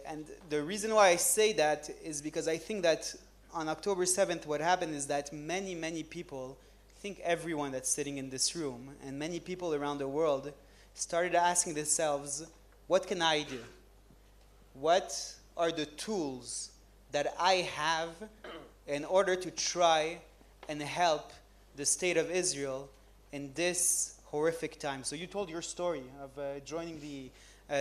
And the reason why I say that is because I think that on October 7th, what happened is that many, many people, I think everyone that's sitting in this room, and many people around the world, started asking themselves, what can I do? What are the tools that I have in order to try and help the state of Israel in this horrific time? So you told your story of joining the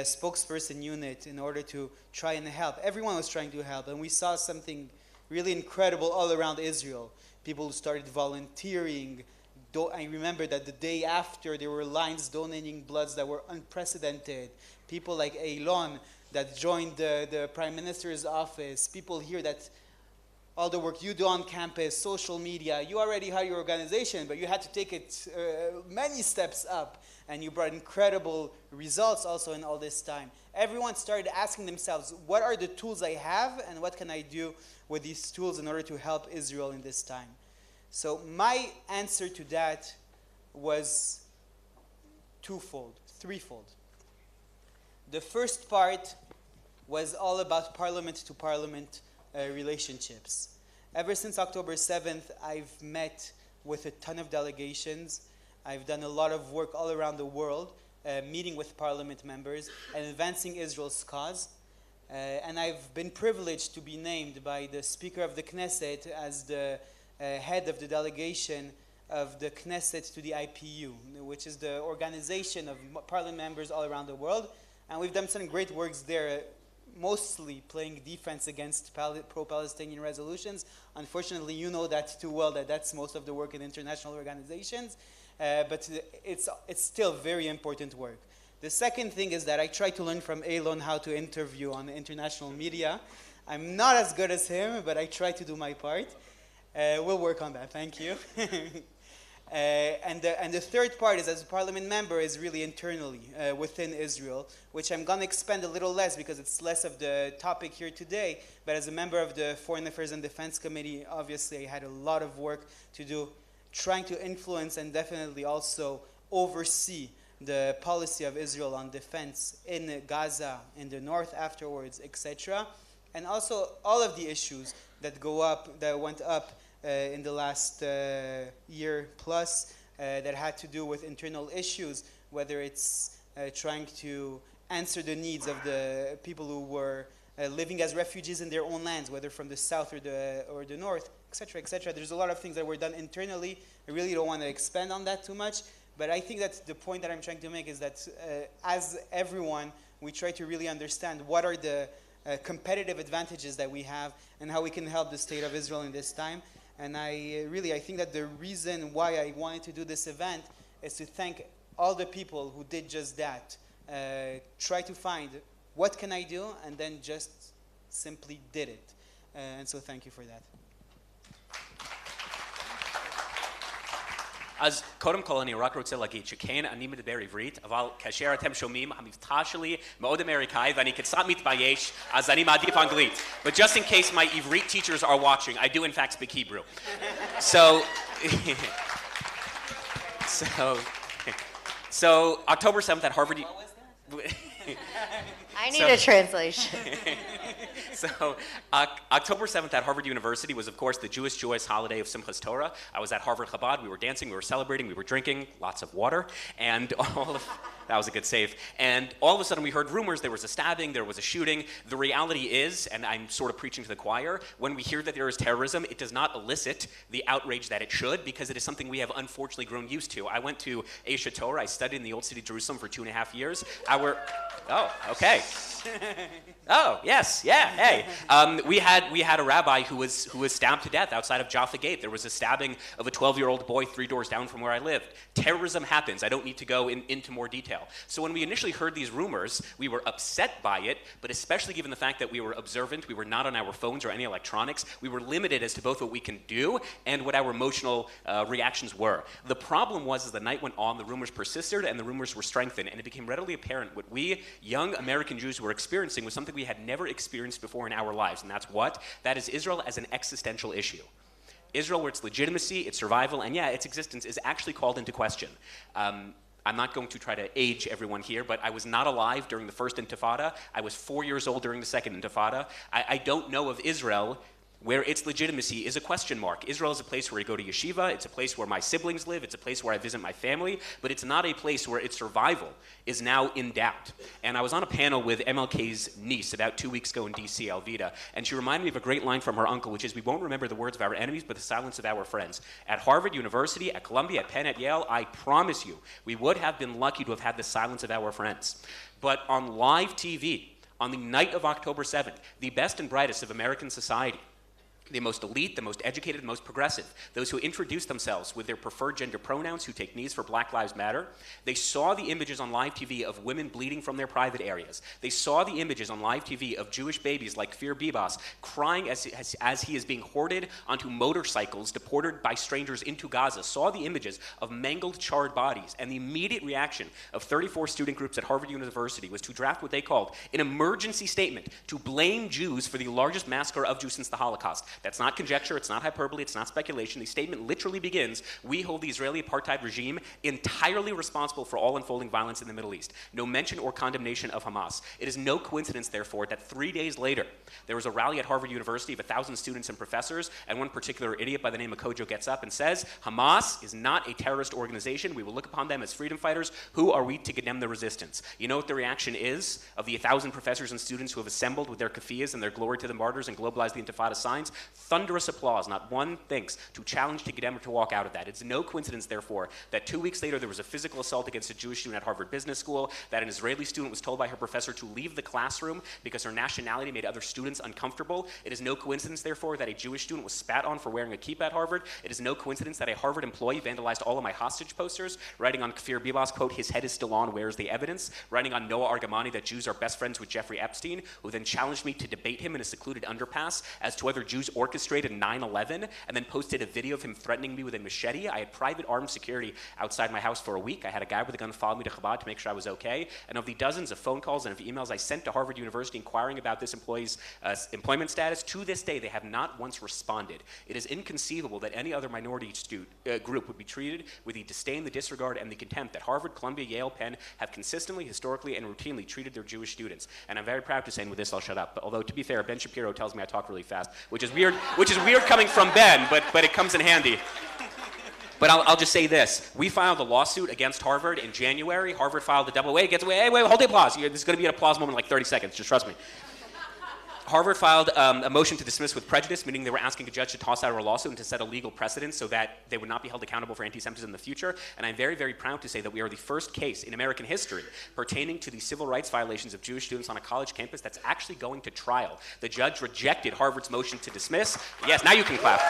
spokesperson unit in order to try and help. Everyone was trying to help, and we saw something really incredible all around Israel. People started volunteering. I remember that the day after, there were lines donating bloods that were unprecedented. People like Eilon that joined the Prime Minister's office. People here that all the work you do on campus, social media, you already had your organization, but you had to take it many steps up, and you brought incredible results also in all this time. Everyone started asking themselves, what are the tools I have, and what can I do with these tools in order to help Israel in this time? So my answer to that was threefold. The first part was all about parliament-to-parliament relationships. Ever since October 7th, I've met with a ton of delegations. I've done a lot of work all around the world, meeting with parliament members and advancing Israel's cause. And I've been privileged to be named by the Speaker of the Knesset as the head of the delegation of the Knesset to the IPU, which is the organization of parliament members all around the world. And we've done some great works there, mostly playing defense against pro-Palestinian resolutions. Unfortunately, you know that too well, that that's most of the work in international organizations. But it's still very important work. The second thing is that I try to learn from Eilon how to interview on international media. I'm not as good as him, but I try to do my part. We'll work on that, thank you. And the third part is, as a parliament member, is really internally within Israel, which I'm going to expand a little less because it's less of the topic here today. But as a member of the Foreign Affairs and Defense Committee, obviously I had a lot of work to do, trying to influence and definitely also oversee the policy of Israel on defense in Gaza, in the north afterwards, etc. And also all of the issues that went up in the last year plus that had to do with internal issues, whether it's trying to answer the needs of the people who were living as refugees in their own lands, whether from the south or the north, etc., etc. There's a lot of things that were done internally. I really don't want to expand on that too much, but I think that the point that I'm trying to make is that as everyone, we try to really understand what are the competitive advantages that we have and how we can help the state of Israel in this time. And I think that the reason why I wanted to do this event is to thank all the people who did just that. Try to find what can I do, and then just simply did it. And so thank you for that. אז קודם כל אני רק רוצה להגיד שכן אני מדבר עברית, אבל כאשר אתם שומעים המבטא שלי מאוד אמריקאי ואני קצת מתבייש, אז אני מעדיף אנגלית. But just in case my עברית teachers are watching, I do in fact speak Hebrew. So October 7th at Harvard. I need a translation. So October 7th at Harvard University was, of course, the Jewish holiday of Simchas Torah. I was at Harvard Chabad. We were dancing, we were celebrating, we were drinking lots of water, and that was a good save. And all of a sudden we heard rumors, there was a stabbing, there was a shooting. The reality is, and I'm sort of preaching to the choir, when we hear that there is terrorism, it does not elicit the outrage that it should, because it is something we have unfortunately grown used to. I went to Eshet Torah. I studied in the Old City of Jerusalem for 2.5 years. Oh, okay. Oh, yes, yeah, hey. We had a rabbi who was stabbed to death outside of Jaffa Gate. There was a stabbing of a 12-year-old boy 3 doors down from where I lived. Terrorism happens. I don't need to go into more detail. detail. So when we initially heard these rumors, we were upset by it, but especially given the fact that we were observant, we were not on our phones or any electronics, we were limited as to both what we can do and what our emotional reactions were. The problem was, as the night went on, the rumors persisted and the rumors were strengthened, and it became readily apparent what we young American Jews were experiencing was something we had never experienced before in our lives, and that's what? That is Israel as an existential issue. Israel, where its legitimacy, its survival, and yeah, its existence is actually called into question. I'm not going to try to age everyone here, but I was not alive during the first Intifada. I was 4 years old during the second Intifada. I don't know of Israel where its legitimacy is a question mark. Israel is a place where I go to yeshiva, it's a place where my siblings live, it's a place where I visit my family, but it's not a place where its survival is now in doubt. And I was on a panel with MLK's niece about 2 weeks ago in DC, Alvida, and she reminded me of a great line from her uncle, which is, we won't remember the words of our enemies, but the silence of our friends. At Harvard University, at Columbia, at Penn, at Yale, I promise you, we would have been lucky to have had the silence of our friends. But on live TV, on the night of October 7th, the best and brightest of American society, the most elite, the most educated, the most progressive, those who introduce themselves with their preferred gender pronouns, who take knees for Black Lives Matter, they saw the images on live TV of women bleeding from their private areas. They saw the images on live TV of Jewish babies like Kfir Bibas crying as he is being hoarded onto motorcycles deported by strangers into Gaza, saw the images of mangled, charred bodies, and the immediate reaction of 34 student groups at Harvard University was to draft what they called an emergency statement to blame Jews for the largest massacre of Jews since the Holocaust. That's not conjecture, it's not hyperbole, it's not speculation. The statement literally begins, we hold the Israeli apartheid regime entirely responsible for all unfolding violence in the Middle East. No mention or condemnation of Hamas. It is no coincidence, therefore, that 3 days later, there was a rally at Harvard University of 1,000 students and professors, and one particular idiot by the name of Kojo gets up and says, Hamas is not a terrorist organization. We will look upon them as freedom fighters. Who are we to condemn the resistance? You know what the reaction is of the 1,000 professors and students who have assembled with their keffiyehs and their glory to the martyrs and globalized the Intifada signs? Thunderous applause. Not one thinks to challenge, to condemn, or to walk out of that. It's no coincidence, therefore, that 2 weeks later there was a physical assault against a Jewish student at Harvard Business School, that an Israeli student was told by her professor to leave the classroom because her nationality made other students uncomfortable. It is no coincidence, therefore, that a Jewish student was spat on for wearing a kippah at Harvard. It is no coincidence that a Harvard employee vandalized all of my hostage posters, writing on Kfir Bibas, quote, his head is still on, where's the evidence? Writing on Noah Argamani that Jews are best friends with Jeffrey Epstein, who then challenged me to debate him in a secluded underpass as to whether Jews orchestrated 9/11, and then posted a video of him threatening me with a machete. I had private armed security outside my house for a week. I had a guy with a gun follow me to Chabad to make sure I was okay. And of the dozens of phone calls and of emails I sent to Harvard University inquiring about this employee's employment status, to this day they have not once responded. It is inconceivable that any other minority group would be treated with the disdain, the disregard, and the contempt that Harvard, Columbia, Yale, Penn have consistently, historically, and routinely treated their Jewish students. And I'm very proud to say, and with this I'll shut up, but although to be fair, Ben Shapiro tells me I talk really fast, which is weird coming from Ben, but it comes in handy. But I'll just say this. We filed a lawsuit against Harvard in January. Harvard filed a double, wait, hold the applause. This is going to be an applause moment in like 30 seconds, just trust me. Harvard filed a motion to dismiss with prejudice, meaning they were asking a judge to toss out our lawsuit and to set a legal precedent so that they would not be held accountable for anti-Semitism in the future. And I'm very, very proud to say that we are the first case in American history pertaining to the civil rights violations of Jewish students on a college campus that's actually going to trial. The judge rejected Harvard's motion to dismiss. Yes, now you can clap.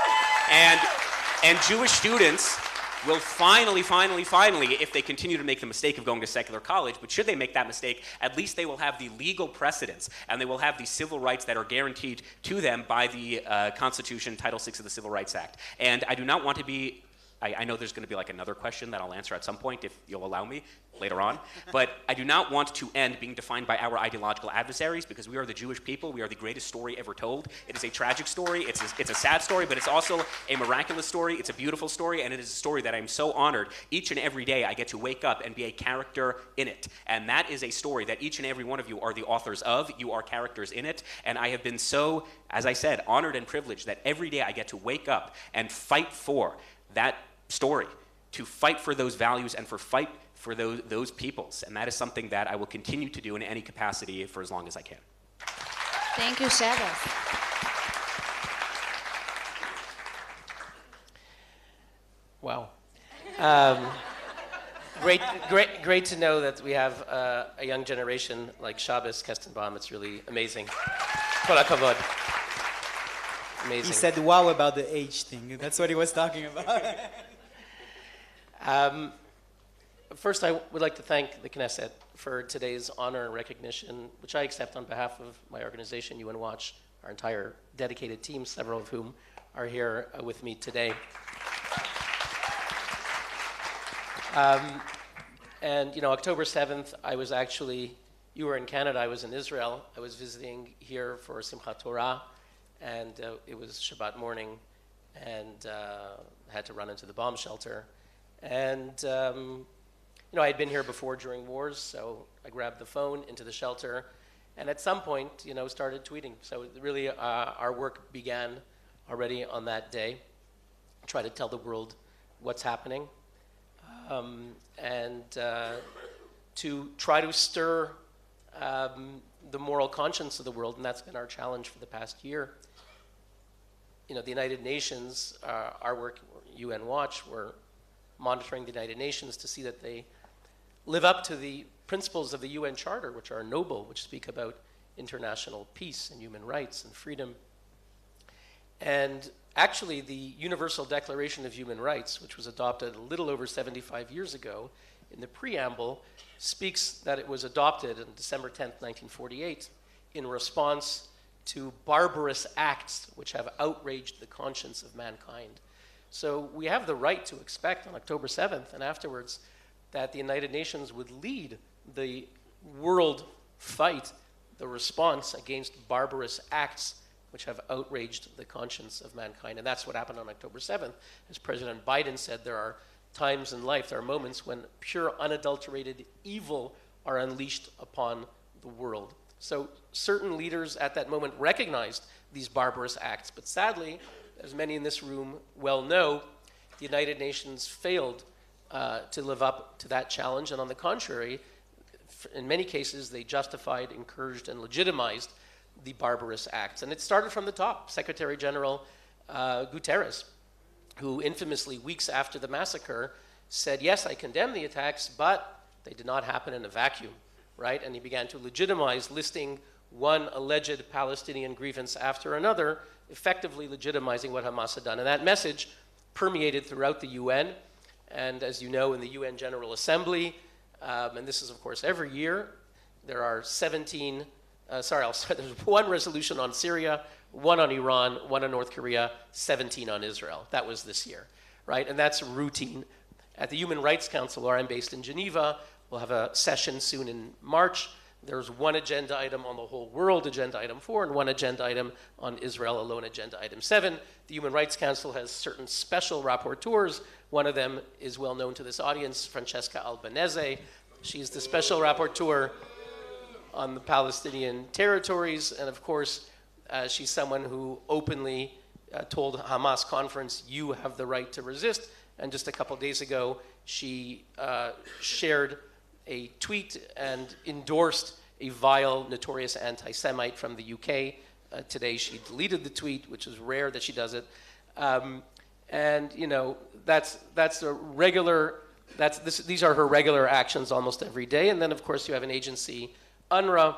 And Jewish students will finally, if they continue to make the mistake of going to secular college, but should they make that mistake, at least they will have the legal precedents and they will have the civil rights that are guaranteed to them by the Constitution, Title VI of the Civil Rights Act. And I do not want to be, I know there's going to be like another question that I'll answer at some point if you'll allow me later on, but I do not want to end being defined by our ideological adversaries because we are the Jewish people. We are the greatest story ever told. It is a tragic story. It's a sad story, but it's also a miraculous story. It's a beautiful story, and it is a story that I'm so honored each and every day I get to wake up and be a character in it. And that is a story that each and every one of you are the authors of. You are characters in it, and I have been so, as I said, honored and privileged that every day I get to wake up and fight for that story, to fight for those values and fight for those peoples. And that is something that I will continue to do in any capacity for as long as I can. Thank you, Shabbos. Wow. Great to know that we have a young generation like Shabbos Kestenbaum. It's really amazing. Kol hakavod. Amazing. He said wow about the age thing. That's what he was talking about. First, I would like to thank the Knesset for today's honor and recognition, which I accept on behalf of my organization, UN Watch, our entire dedicated team, several of whom are here with me today. And, October 7th, I was actually, you were in Canada, I was in Israel. I was visiting here for Simchat Torah, and it was Shabbat morning, and had to run into the bomb shelter. And, I had been here before during wars, so I grabbed the phone into the shelter, and at some point, started tweeting. So really, our work began already on that day, try to tell the world what's happening, and to try to stir the moral conscience of the world, and that's been our challenge for the past year. The United Nations, our work, UN Watch, we're monitoring the United Nations to see that they live up to the principles of the UN Charter, which are noble, which speak about international peace and human rights and freedom. And actually, the Universal Declaration of Human Rights, which was adopted a little over 75 years ago, in the preamble, speaks that it was adopted on December 10th, 1948, in response to barbarous acts which have outraged the conscience of mankind. So we have the right to expect on October 7th and afterwards that the United Nations would lead the world fight, the response against barbarous acts which have outraged the conscience of mankind. And that's what happened on October 7th. As President Biden said, there are times in life, there are moments when pure, unadulterated evil are unleashed upon the world. So certain leaders at that moment recognized these barbarous acts, but sadly, as many in this room well know, the United Nations failed to live up to that challenge, and on the contrary, in many cases, they justified, encouraged, and legitimized the barbarous acts. And it started from the top. Secretary General Guterres, who infamously, weeks after the massacre, said, yes, I condemn the attacks, but they did not happen in a vacuum, right? And he began to legitimize, listing one alleged Palestinian grievance after another, effectively legitimizing what Hamas had done. And that message permeated throughout the UN. And as you know, in the UN General Assembly, and this is, of course, every year, there are there's one resolution on Syria, one on Iran, one on North Korea, 17 on Israel. That was this year, right? And that's routine. At the Human Rights Council, where I'm based in Geneva, we'll have a session soon in March. There's one agenda item on the whole world, agenda item 4, and one agenda item on Israel alone, agenda item 7. The Human Rights Council has certain special rapporteurs. One of them is well known to this audience, Francesca Albanese. She's the special rapporteur on the Palestinian territories, and of course, she's someone who openly told Hamas conference, you have the right to resist. And just a couple days ago, she shared a tweet and endorsed a vile, notorious anti-Semite from the UK. Today she deleted the tweet, which is rare that she does it. And that's a regular, these are her regular actions almost every day. And then of course you have an agency, UNRWA,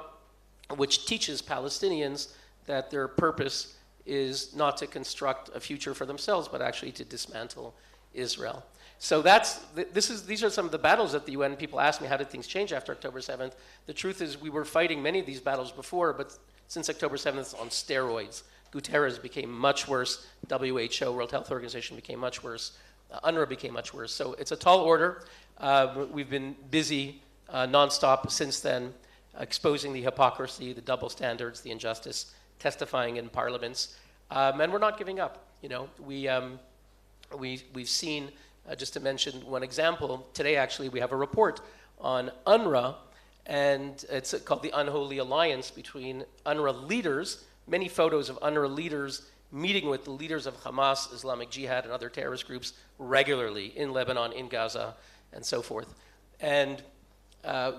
which teaches Palestinians that their purpose is not to construct a future for themselves, but actually to dismantle Israel. So these are some of the battles at the UN. People ask me, how did things change after October 7th? The truth is we were fighting many of these battles before, but since October 7th, it's on steroids. Guterres became much worse. WHO, World Health Organization, became much worse. UNRWA became much worse. So it's a tall order. We've been busy nonstop since then, exposing the hypocrisy, the double standards, the injustice, testifying in parliaments. And we're not giving up. We've seen, just to mention one example, today actually we have a report on UNRWA, and it's called the Unholy Alliance between UNRWA leaders, many photos of UNRWA leaders meeting with the leaders of Hamas, Islamic Jihad, and other terrorist groups regularly in Lebanon, in Gaza, and so forth. And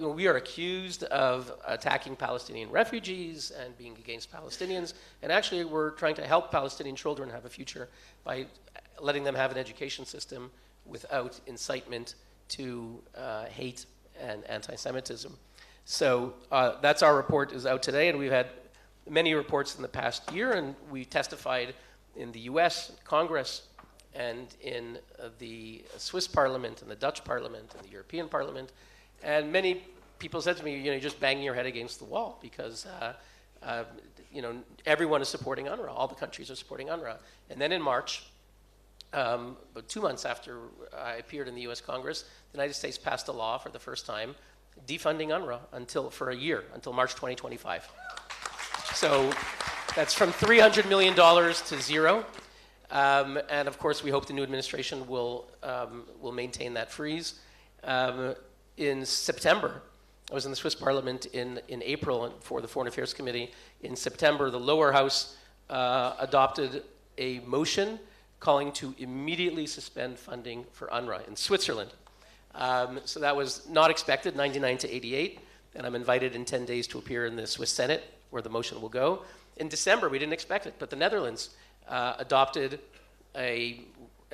we are accused of attacking Palestinian refugees and being against Palestinians, and actually we're trying to help Palestinian children have a future by letting them have an education system without incitement to hate and anti-Semitism. So that's our report is out today, and we've had many reports in the past year, and we testified in the US, Congress, and in the Swiss Parliament and the Dutch Parliament and the European Parliament. And many people said to me, you're just banging your head against the wall because everyone is supporting UNRWA. All the countries are supporting UNRWA. And then in March, about 2 months after I appeared in the US Congress, the United States passed a law for the first time defunding UNRWA for a year, until March 2025. So that's from $300 million to zero. And of course, we hope the new administration will maintain that freeze. In September, I was in the Swiss Parliament in April for the Foreign Affairs Committee. In September, the lower house adopted a motion calling to immediately suspend funding for UNRWA in Switzerland. So that was not expected, 99 to 88, and I'm invited in 10 days to appear in the Swiss Senate, where the motion will go. In December, we didn't expect it, but the Netherlands adopted a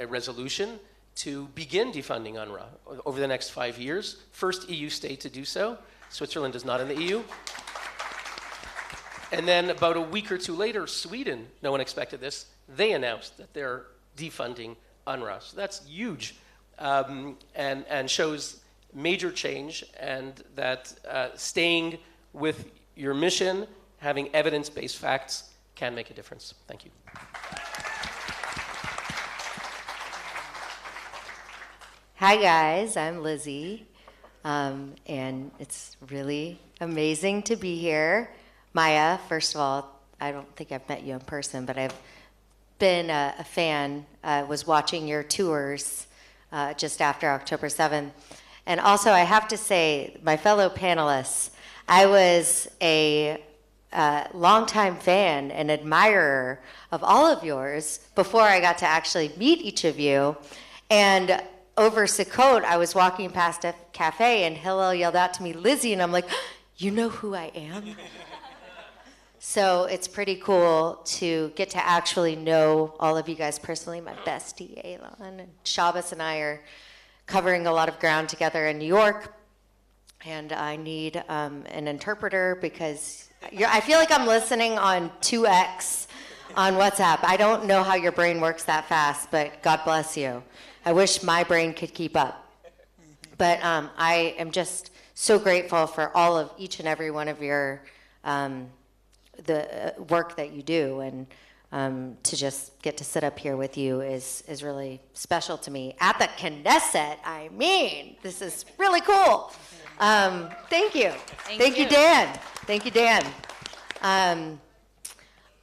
resolution to begin defunding UNRWA over the next 5 years. First EU state to do so. Switzerland is not in the EU. And then about a week or two later, Sweden, no one expected this, they announced that they're defunding UNRWA. So that's huge and shows major change, and that staying with your mission, having evidence-based facts can make a difference. Thank you. Hi guys, I'm Lizzie, and it's really amazing to be here. Maya, first of all, I don't think I've met you in person, but I've been a fan, was watching your tours just after October 7th. And also I have to say, my fellow panelists, I was a longtime fan and admirer of all of yours before I got to actually meet each of you. And over Sukkot, I was walking past a cafe and Hillel yelled out to me, Lizzie, and I'm like, you know who I am? So it's pretty cool to get to actually know all of you guys personally. My bestie, Elon, and Shabbos and I are covering a lot of ground together in New York. And I need an interpreter because I feel like I'm listening on 2x on WhatsApp. I don't know how your brain works that fast, but God bless you. I wish my brain could keep up. But I am just so grateful for all of each and every one of your the work that you do, and to just get to sit up here with you is really special to me. At the Knesset, I mean, this is really cool. Thank you. Thank you, Dan. Thank you, Dan.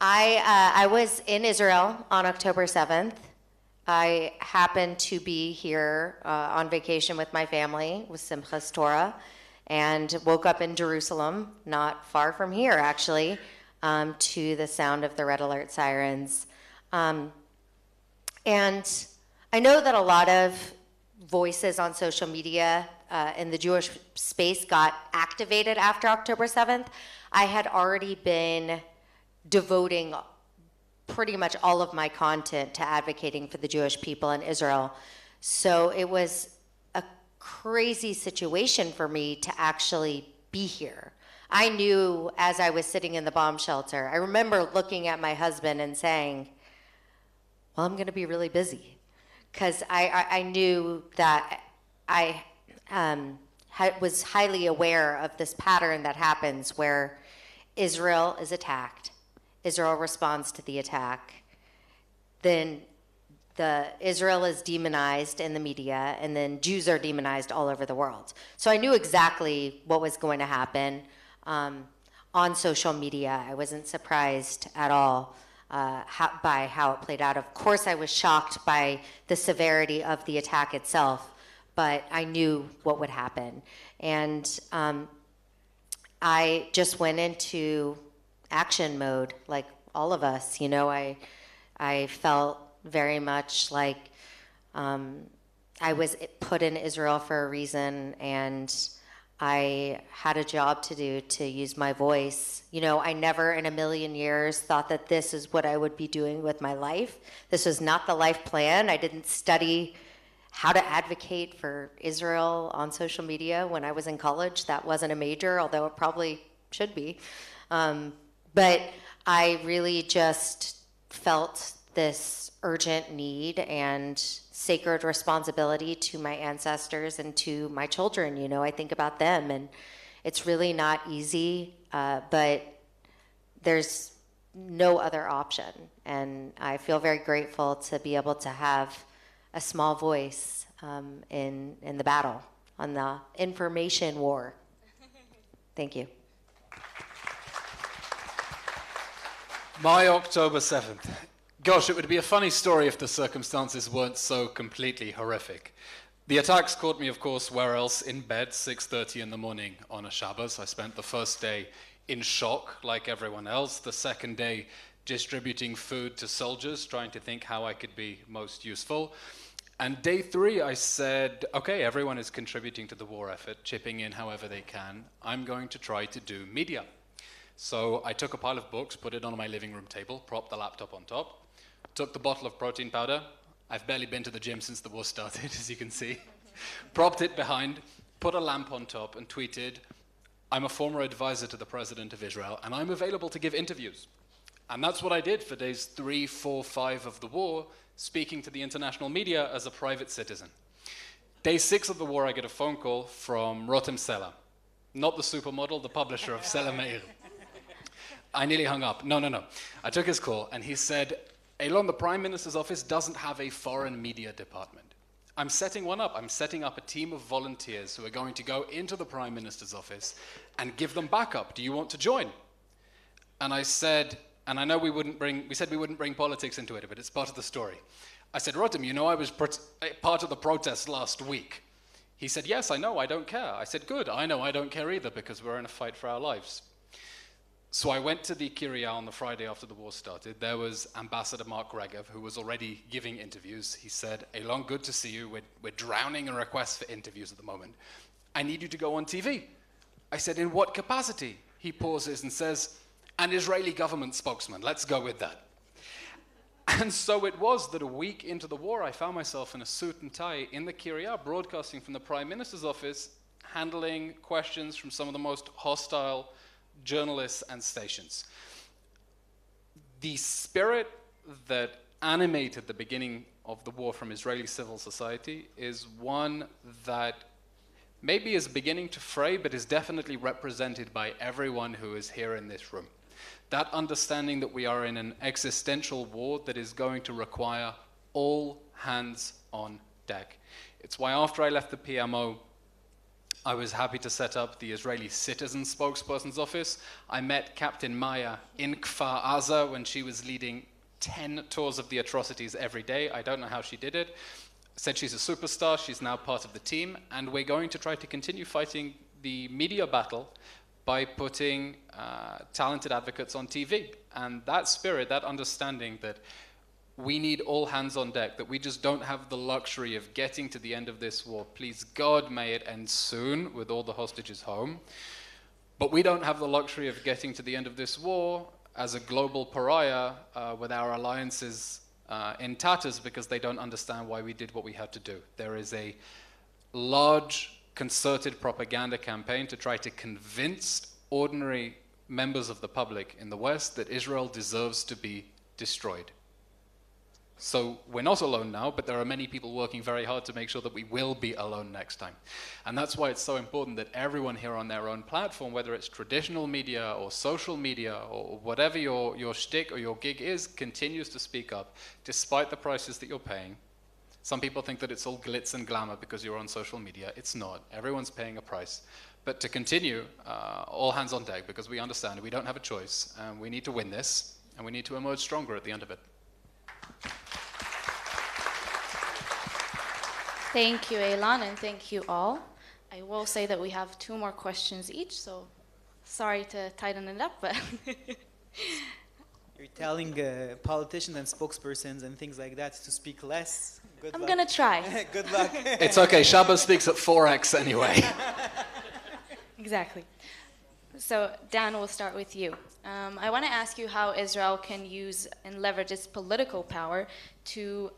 I was in Israel on October 7th. I happened to be here on vacation with my family with Simchas Torah, and woke up in Jerusalem, not far from here actually, to the sound of the red alert sirens. And I know that a lot of voices on social media in the Jewish space got activated after October 7th. I had already been devoting pretty much all of my content to advocating for the Jewish people in Israel. So it was a crazy situation for me to actually be here. I knew as I was sitting in the bomb shelter, I remember looking at my husband and saying, well, I'm gonna be really busy. Because I knew that I was highly aware of this pattern that happens where Israel is attacked, Israel responds to the attack, then Israel is demonized in the media, and then Jews are demonized all over the world. So I knew exactly what was going to happen on social media. I wasn't surprised at all by how it played out. Of course, I was shocked by the severity of the attack itself, but I knew what would happen. And I just went into action mode, like all of us. You know, I felt very much like I was put in Israel for a reason, and I had a job to do to use my voice. You know, I never in a million years thought that this is what I would be doing with my life. This was not the life plan. I didn't study how to advocate for Israel on social media when I was in college. That wasn't a major, although it probably should be. But I really just felt this urgent need and sacred responsibility to my ancestors and to my children. You know, I think about them, and it's really not easy, but there's no other option. And I feel very grateful to be able to have a small voice in the battle, on the information war. Thank you. My October 7th. Gosh, it would be a funny story if the circumstances weren't so completely horrific. The attacks caught me, of course, where else? In bed, 6:30 in the morning on a Shabbos. I spent the first day in shock, like everyone else. The second day, distributing food to soldiers, trying to think how I could be most useful. And day 3, I said, okay, everyone is contributing to the war effort, chipping in however they can. I'm going to try to do media. So I took a pile of books, put it on my living room table, propped the laptop on top, took the bottle of protein powder. I've barely been to the gym since the war started, as you can see. Propped it behind, put a lamp on top, and tweeted, I'm a former advisor to the President of Israel, and I'm available to give interviews. And that's what I did for days 3, 4, 5 of the war, speaking to the international media as a private citizen. Day 6 of the war, I get a phone call from Rotem Sela. Not the supermodel, the publisher of Sela Meir. I nearly hung up. No. I took his call, and he said, Elon, the Prime Minister's office doesn't have a foreign media department. I'm setting one up. I'm setting up a team of volunteers who are going to go into the Prime Minister's office and give them backup. Do you want to join? And I said, and I know we said we wouldn't bring politics into it, but it's part of the story. I said, Rotem, you know I was part of the protests last week. He said, yes, I know, I don't care. I said, good, I know I don't care either, because we're in a fight for our lives. So I went to the Kiryat on the Friday after the war started. There was Ambassador Mark Regev, who was already giving interviews. He said, Elon, good to see you. We're drowning in requests for interviews at the moment. I need you to go on TV. I said, in what capacity? He pauses and says, an Israeli government spokesman. Let's go with that. And so it was that a week into the war, I found myself in a suit and tie in the Kiryat, broadcasting from the Prime Minister's office, handling questions from some of the most hostile journalists and stations. The spirit that animated the beginning of the war from Israeli civil society is one that maybe is beginning to fray, but is definitely represented by everyone who is here in this room. That understanding that we are in an existential war that is going to require all hands on deck. It's why after I left the PMO, I was happy to set up the Israeli Citizen Spokesperson's Office. I met Captain Maya in Kfar Aza when she was leading 10 tours of the atrocities every day. I don't know how she did it. Said she's a superstar, she's now part of the team, and we're going to try to continue fighting the media battle by putting talented advocates on TV. And that spirit, that understanding that we need all hands on deck, that we just don't have the luxury of getting to the end of this war. Please God, may it end soon with all the hostages home. But we don't have the luxury of getting to the end of this war as a global pariah with our alliances in tatters because they don't understand why we did what we had to do. There is a large concerted propaganda campaign to try to convince ordinary members of the public in the West that Israel deserves to be destroyed. So we're not alone now, but there are many people working very hard to make sure that we will be alone next time. And that's why it's so important that everyone here on their own platform, whether it's traditional media or social media or whatever your shtick or your gig is, continues to speak up, despite the prices that you're paying. Some people think that it's all glitz and glamour because you're on social media. It's not. Everyone's paying a price. But to continue, all hands on deck, because we understand we don't have a choice, and we need to win this, and we need to emerge stronger at the end of it. Thank you, Elon, and thank you all. I will say that we have 2 more questions each, so sorry to tighten it up, but... You're telling politicians and spokespersons and things like that to speak less. Good luck. I'm going to try. Good luck. It's okay, Shabbos speaks at 4x anyway. Exactly. So, Dan, we'll start with you. I want to ask you how Israel can use and leverage its political power to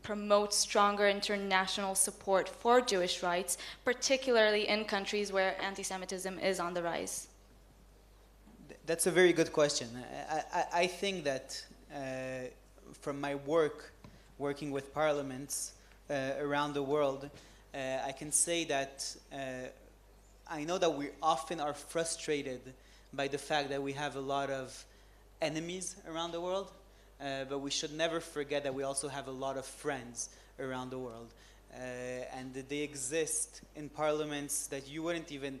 promote stronger international support for Jewish rights, particularly in countries where anti-Semitism is on the rise. That's a very good question. I think that from my working with parliaments around the world, I can say that I know that we often are frustrated by the fact that we have a lot of enemies around the world, but we should never forget that we also have a lot of friends around the world. And that they exist in parliaments that you wouldn't even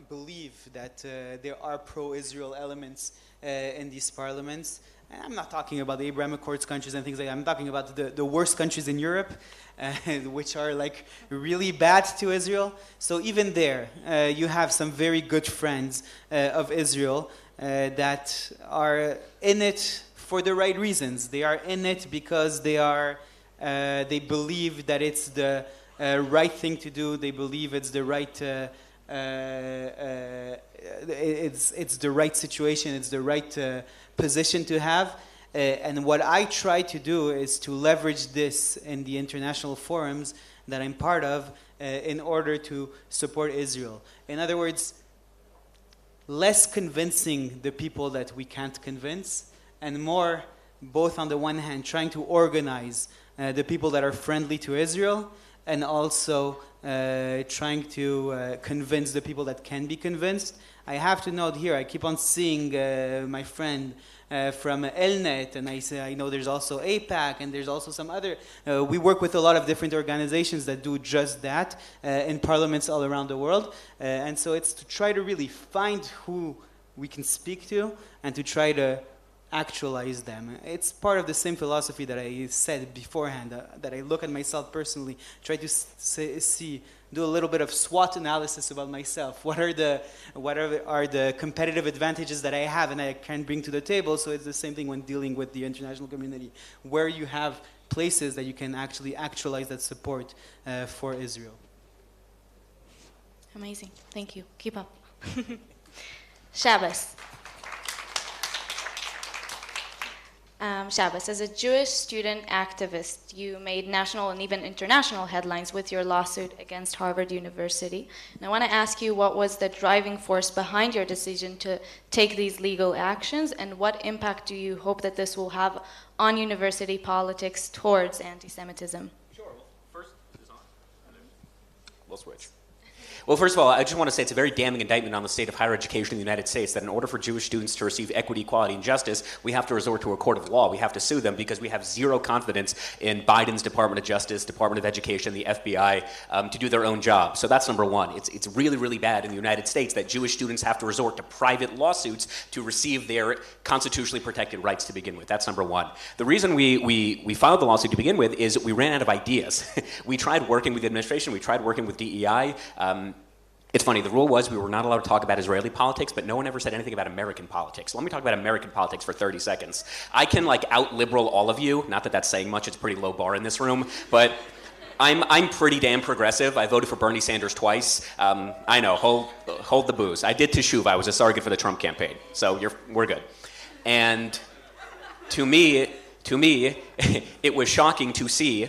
believe that there are pro-Israel elements in these parliaments. And I'm not talking about the Abraham Accords countries and things like that. I'm talking about the worst countries in Europe, which are like really bad to Israel. So even there, you have some very good friends of Israel that are in it for the right reasons. They are in it because they believe that it's the right thing to do. They believe it's the right it's the right situation. It's the right position to have. And what I try to do is to leverage this in the international forums that I'm part of in order to support Israel. In other words, less convincing the people that we can't convince, and more, both on the one hand, trying to organize the people that are friendly to Israel, and also trying to convince the people that can be convinced. I have to note here, I keep on seeing my friend from Elnet, and I know there's also APAC, and there's also some other. We work with a lot of different organizations that do just that in parliaments all around the world. And so it's to try to really find who we can speak to and to try to actualize them. It's part of the same philosophy that I said beforehand, that I look at myself personally, try to do a little bit of SWOT analysis about myself. What are the competitive advantages that I have and I can bring to the table? So it's the same thing when dealing with the international community, where you have places that you can actually actualize that support for Israel. Amazing. Thank you. Keep up. Shabbos. Shabbos, as a Jewish student activist, you made national and even international headlines with your lawsuit against Harvard University. And I want to ask you, what was the driving force behind your decision to take these legal actions, and what impact do you hope that this will have on university politics towards anti-Semitism? Sure. Well, first, it's on, and then we'll switch. Well, first of all, I just want to say it's a very damning indictment on the state of higher education in the United States that in order for Jewish students to receive equity, equality, and justice, we have to resort to a court of law. We have to sue them because we have zero confidence in Biden's Department of Justice, Department of Education, the FBI, to do their own job. So that's number one. It's really, really bad in the United States that Jewish students have to resort to private lawsuits to receive their constitutionally protected rights to begin with. That's number one. The reason we filed the lawsuit to begin with is we ran out of ideas. We tried working with the administration. We tried working with DEI. It's funny, the rule was we were not allowed to talk about Israeli politics, but no one ever said anything about American politics. So let me talk about American politics for 30 seconds. I can out-liberal all of you, not that that's saying much, it's a pretty low bar in this room, but I'm pretty damn progressive. I voted for Bernie Sanders twice. I know, hold the booze. I did teshuva, I was a surrogate for the Trump campaign, so we're good. And to me, it was shocking to see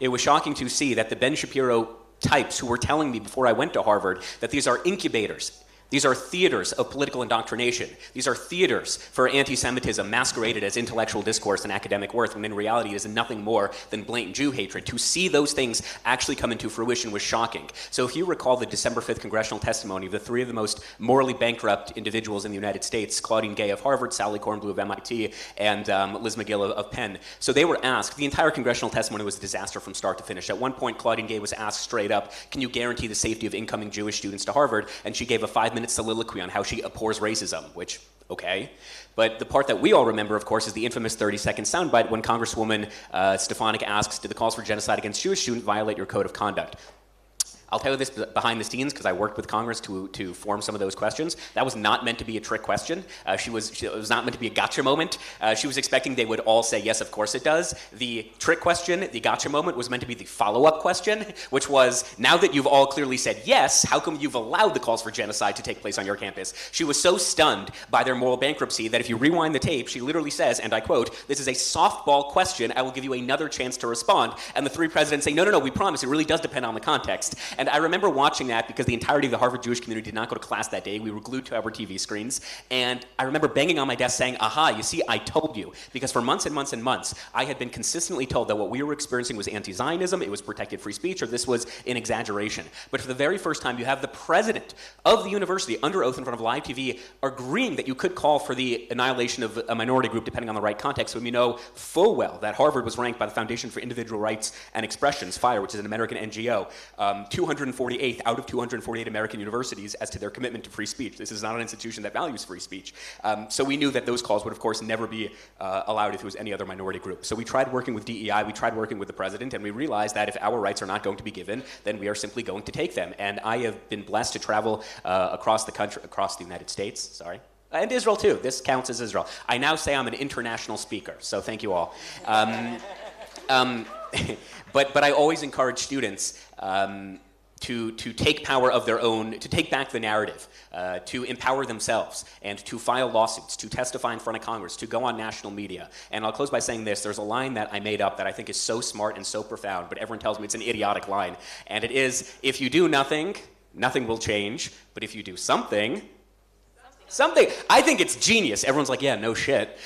that the Ben Shapiro types who were telling me before I went to Harvard that these are incubators. These are theaters of political indoctrination. These are theaters for anti-Semitism masqueraded as intellectual discourse and academic worth, when in reality it is nothing more than blatant Jew hatred. To see those things actually come into fruition was shocking. So if you recall the December 5th congressional testimony of the three of the most morally bankrupt individuals in the United States, Claudine Gay of Harvard, Sally Kornblum of MIT, and Liz McGill of Penn. So they were asked, the entire congressional testimony was a disaster from start to finish. At one point, Claudine Gay was asked straight up, can you guarantee the safety of incoming Jewish students to Harvard? And she gave a 5-minute soliloquy on how she abhors racism, which, okay. But the part that we all remember, of course, is the infamous 30-second soundbite when Congresswoman Stefanik asks, did the calls for genocide against Jewish students violate your code of conduct? I'll tell you this behind the scenes because I worked with Congress to form some of those questions. That was not meant to be a trick question. It was not meant to be a gotcha moment. She was expecting they would all say, yes, of course it does. The trick question, the gotcha moment, was meant to be the follow-up question, which was, now that you've all clearly said yes, how come you've allowed the calls for genocide to take place on your campus? She was so stunned by their moral bankruptcy that if you rewind the tape, she literally says, and I quote, this is a softball question. I will give you another chance to respond. And the three presidents say, no, we promise. It really does depend on the context. And I remember watching that because the entirety of the Harvard Jewish community did not go to class that day. We were glued to our TV screens. And I remember banging on my desk saying, aha, you see, I told you. Because for months and months and months, I had been consistently told that what we were experiencing was anti-Zionism, it was protected free speech, or this was an exaggeration. But for the very first time, you have the president of the university under oath in front of live TV agreeing that you could call for the annihilation of a minority group depending on the right context, when we know full well that Harvard was ranked by the Foundation for Individual Rights and Expressions, FIRE, which is an American NGO, 248th out of 248 American universities as to their commitment to free speech. This is not an institution that values free speech. So we knew that those calls would, of course, never be allowed if it was any other minority group. So we tried working with DEI, we tried working with the president, and we realized that if our rights are not going to be given, then we are simply going to take them. And I have been blessed to travel across the country, across the United States, sorry. And Israel too. This counts as Israel. I now say I'm an international speaker, so thank you all. But I always encourage students to take power of their own, to take back the narrative, to empower themselves, and to file lawsuits, to testify in front of Congress, to go on national media. And I'll close by saying this. There's a line that I made up that I think is so smart and so profound, but everyone tells me it's an idiotic line. And it is, if you do nothing, nothing will change. But if you do something, something. I think it's genius. Everyone's like, yeah, no shit.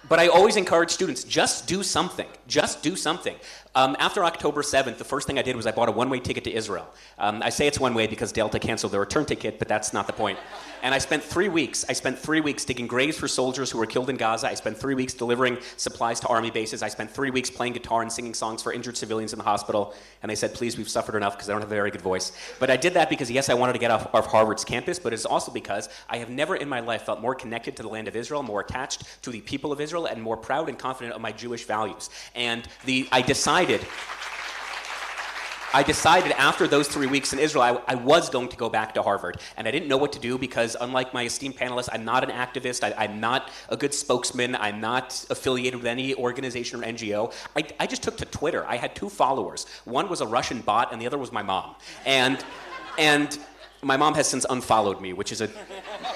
But I always encourage students, just do something. Just do something. After October 7th, the first thing I did was I bought a one-way ticket to Israel. I say it's one-way because Delta canceled their return ticket, but that's not the point. And I spent 3 weeks. I spent 3 weeks digging graves for soldiers who were killed in Gaza. I spent 3 weeks delivering supplies to army bases. I spent 3 weeks playing guitar and singing songs for injured civilians in the hospital. And they said, please, we've suffered enough, because I don't have a very good voice. But I did that because, yes, I wanted to get off Harvard's campus, but it's also because I have never in my life felt more connected to the land of Israel, more attached to the people of Israel, and more proud and confident of my Jewish values. And I decided after those 3 weeks in Israel, I was going to go back to Harvard. And I didn't know what to do because, unlike my esteemed panelists, I'm not an activist. I'm not a good spokesman. I'm not affiliated with any organization or NGO. I just took to Twitter. I had 2 followers. One was a Russian bot, and the other was my mom. And my mom has since unfollowed me, which is a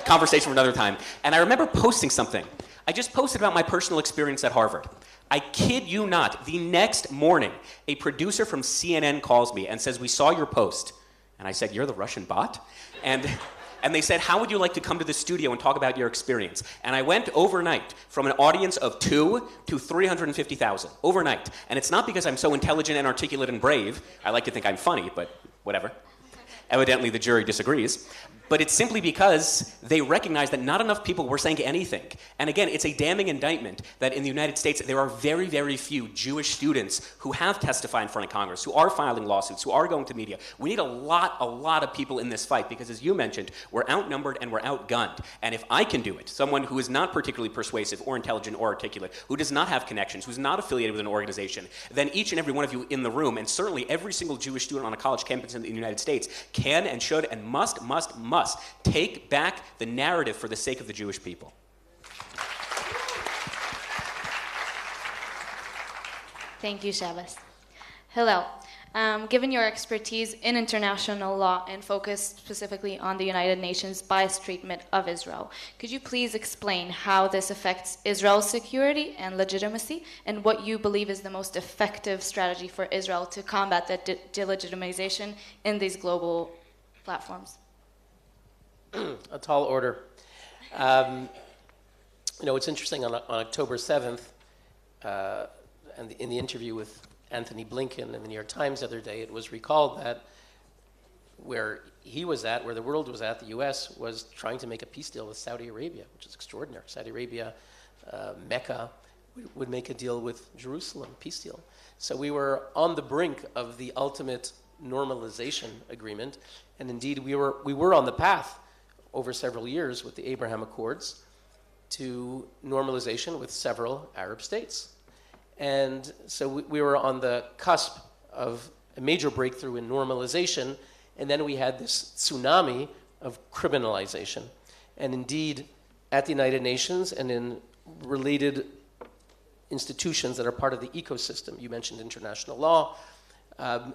conversation for another time. And I remember posting something. I just posted about my personal experience at Harvard. I kid you not, the next morning, a producer from CNN calls me and says, we saw your post. And I said, you're the Russian bot? And they said, how would you like to come to the studio and talk about your experience? And I went overnight from an audience of 2 to 350,000, overnight. And it's not because I'm so intelligent and articulate and brave. I like to think I'm funny, but whatever. Evidently, the jury disagrees. But it's simply because they recognize that not enough people were saying anything. And again, it's a damning indictment that in the United States, there are very, very few Jewish students who have testified in front of Congress, who are filing lawsuits, who are going to media. We need a lot of people in this fight because, as you mentioned, we're outnumbered and we're outgunned. And if I can do it, someone who is not particularly persuasive or intelligent or articulate, who does not have connections, who's not affiliated with an organization, then each and every one of you in the room, and certainly every single Jewish student on a college campus in the United States, can and should and must take back the narrative for the sake of the Jewish people. Thank you, Shabbos. Hillel, given your expertise in international law and focus specifically on the United Nations biased treatment of Israel, could you please explain how this affects Israel's security and legitimacy, and what you believe is the most effective strategy for Israel to combat the delegitimization in these global platforms? A tall order. It's interesting, on October 7th, and in the interview with Anthony Blinken in the New York Times the other day, it was recalled that where he was at, where the world was at, the U.S. was trying to make a peace deal with Saudi Arabia, which is extraordinary. Saudi Arabia, Mecca, would make a deal with Jerusalem, peace deal. So we were on the brink of the ultimate normalization agreement, and indeed we were on the path over several years with the Abraham Accords to normalization with several Arab states. And so we were on the cusp of a major breakthrough in normalization, and then we had this tsunami of criminalization. And indeed, at the United Nations and in related institutions that are part of the ecosystem, you mentioned international law,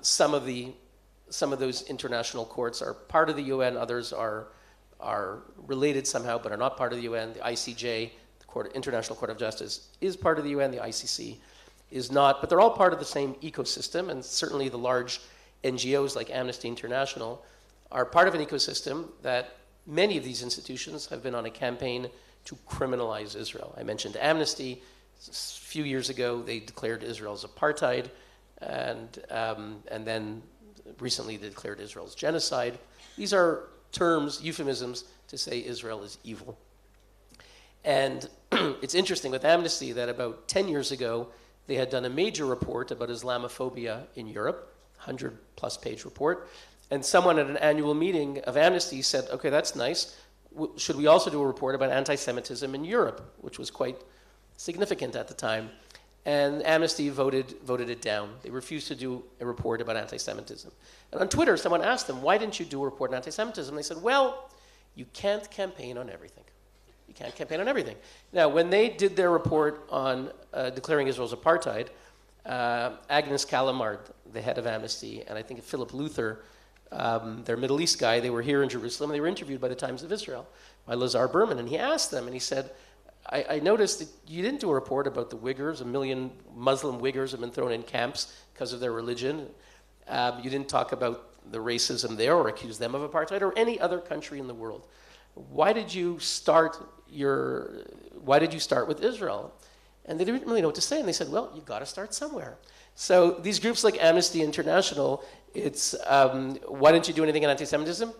some of those international courts are part of the UN, others are related somehow but are not part of the UN. The ICJ, the International Court of Justice, is part of the UN. The ICC is not, but they're all part of the same ecosystem, and certainly the large NGOs like Amnesty International are part of an ecosystem that many of these institutions have been on a campaign to criminalize Israel. I mentioned Amnesty. A few years ago, they declared Israel as apartheid, and then recently they declared Israel as genocide. These are terms, euphemisms, to say Israel is evil. And it's interesting with Amnesty that about 10 years ago, they had done a major report about Islamophobia in Europe, 100-plus page report, and someone at an annual meeting of Amnesty said, okay, that's nice. Should we also do a report about anti-Semitism in Europe, which was quite significant at the time? And Amnesty voted it down. They refused to do a report about anti-Semitism. And on Twitter, someone asked them, why didn't you do a report on anti-Semitism? They said, well, you can't campaign on everything. You can't campaign on everything. Now, when they did their report on declaring Israel's apartheid, Agnes Kalamard, the head of Amnesty, and I think Philip Luther, their Middle East guy, they were here in Jerusalem, and they were interviewed by the Times of Israel, by Lazar Berman, and he asked them, and he said, I noticed that you didn't do a report about the Uyghurs. 1 million Muslim Uyghurs have been thrown in camps because of their religion. You didn't talk about the racism there or accuse them of apartheid or any other country in the world. Why did you start with Israel? And they didn't really know what to say, and they said, well, you got to start somewhere. So these groups like Amnesty International, it's, why didn't you do anything on anti-Semitism?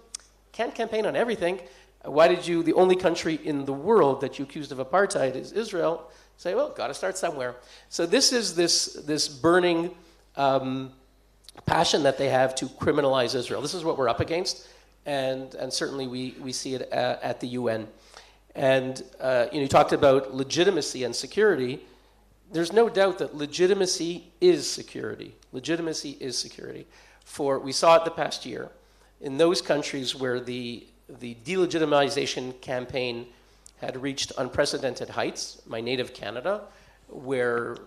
Can't campaign on everything. Why did you, the only country in the world that you accused of apartheid is Israel? Say, well, got to start somewhere. So this is this burning passion that they have to criminalize Israel. This is what we're up against, and certainly we see it at the UN. And you talked about legitimacy and security. There's no doubt that legitimacy is security. Legitimacy is security. We saw it the past year in those countries where the delegitimization campaign had reached unprecedented heights, my native Canada, where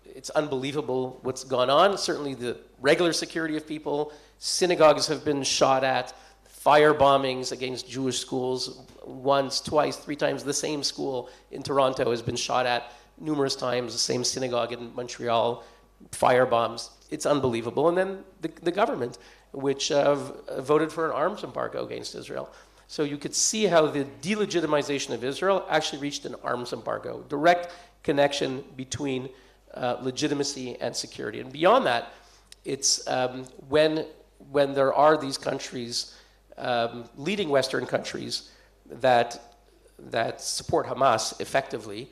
it's unbelievable what's gone on. Certainly the regular security of people, synagogues have been shot at, fire bombings against Jewish schools, once, twice, 3 times. The same school in Toronto has been shot at numerous times, the same synagogue in Montreal, fire bombs. It's unbelievable. And then the government, which voted for an arms embargo against Israel. So you could see how the delegitimization of Israel actually reached an arms embargo, direct connection between legitimacy and security. And beyond that, it's when there are these countries, leading Western countries that support Hamas effectively,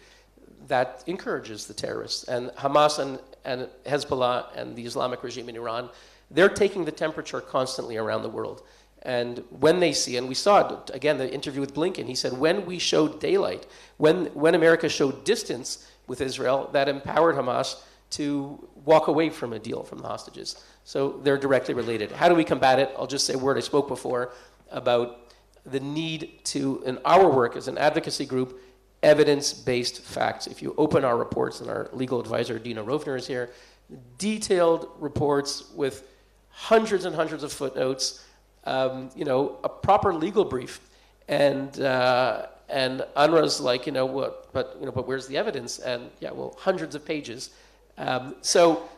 that encourages the terrorists. And Hamas and Hezbollah and the Islamic regime in Iran, they're taking the temperature constantly around the world. And when they see, and we saw it, again, the interview with Blinken, he said, when we showed daylight, when America showed distance with Israel, that empowered Hamas to walk away from a deal from the hostages. So they're directly related. How do we combat it? I'll just say a word I spoke before about the need to, in our work as an advocacy group, evidence-based facts. If you open our reports, and our legal advisor, Dina Rovner, is here, detailed reports with hundreds and hundreds of footnotes, a proper legal brief. And UNRWA's like, but where's the evidence? And yeah, well, hundreds of pages. So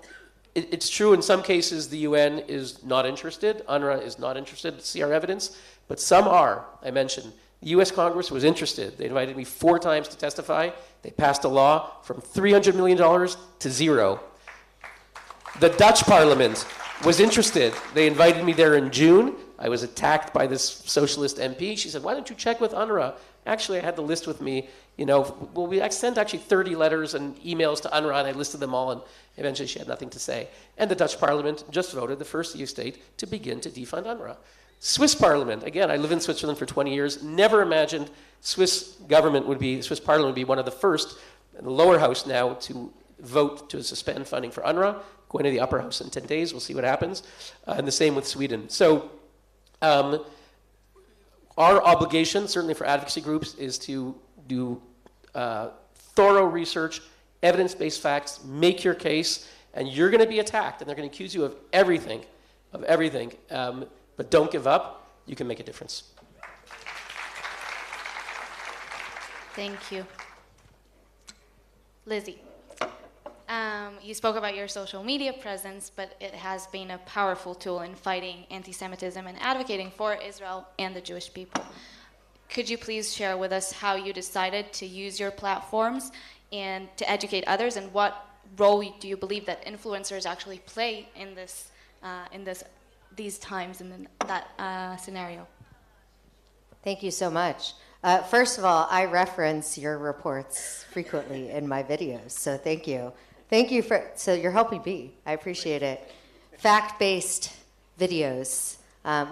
it's true in some cases the UN is not interested, UNRWA is not interested to see our evidence, but some are. I mentioned the US Congress was interested. They invited me 4 times to testify. They passed a law from $300 million to 0. The Dutch Parliament was interested. They invited me there in June. I was attacked by this socialist MP. She said, why don't you check with UNRWA? Actually, I had the list with me. I sent actually 30 letters and emails to UNRWA, and I listed them all, and eventually she had nothing to say. And the Dutch Parliament just voted, the first EU state, to begin to defund UNRWA. Swiss Parliament, again, I live in Switzerland for 20 years, never imagined Swiss Parliament would be one of the first, the lower house now, to vote to suspend funding for UNRWA, going to the upper house in 10 days, we'll see what happens, and the same with Sweden. So our obligation, certainly for advocacy groups, is to do thorough research, evidence-based facts, make your case, and you're going to be attacked, and they're going to accuse you of everything, but don't give up. You can make a difference. Thank you. Lizzie, You spoke about your social media presence, but it has been a powerful tool in fighting anti-Semitism and advocating for Israel and the Jewish people. Could you please share with us how you decided to use your platforms and to educate others, and what role do you believe that influencers actually play in these times, in that scenario? Thank you so much. First of all, I reference your reports frequently in my videos, so thank you. Thank you so you're helping me. I appreciate it. Fact-based videos,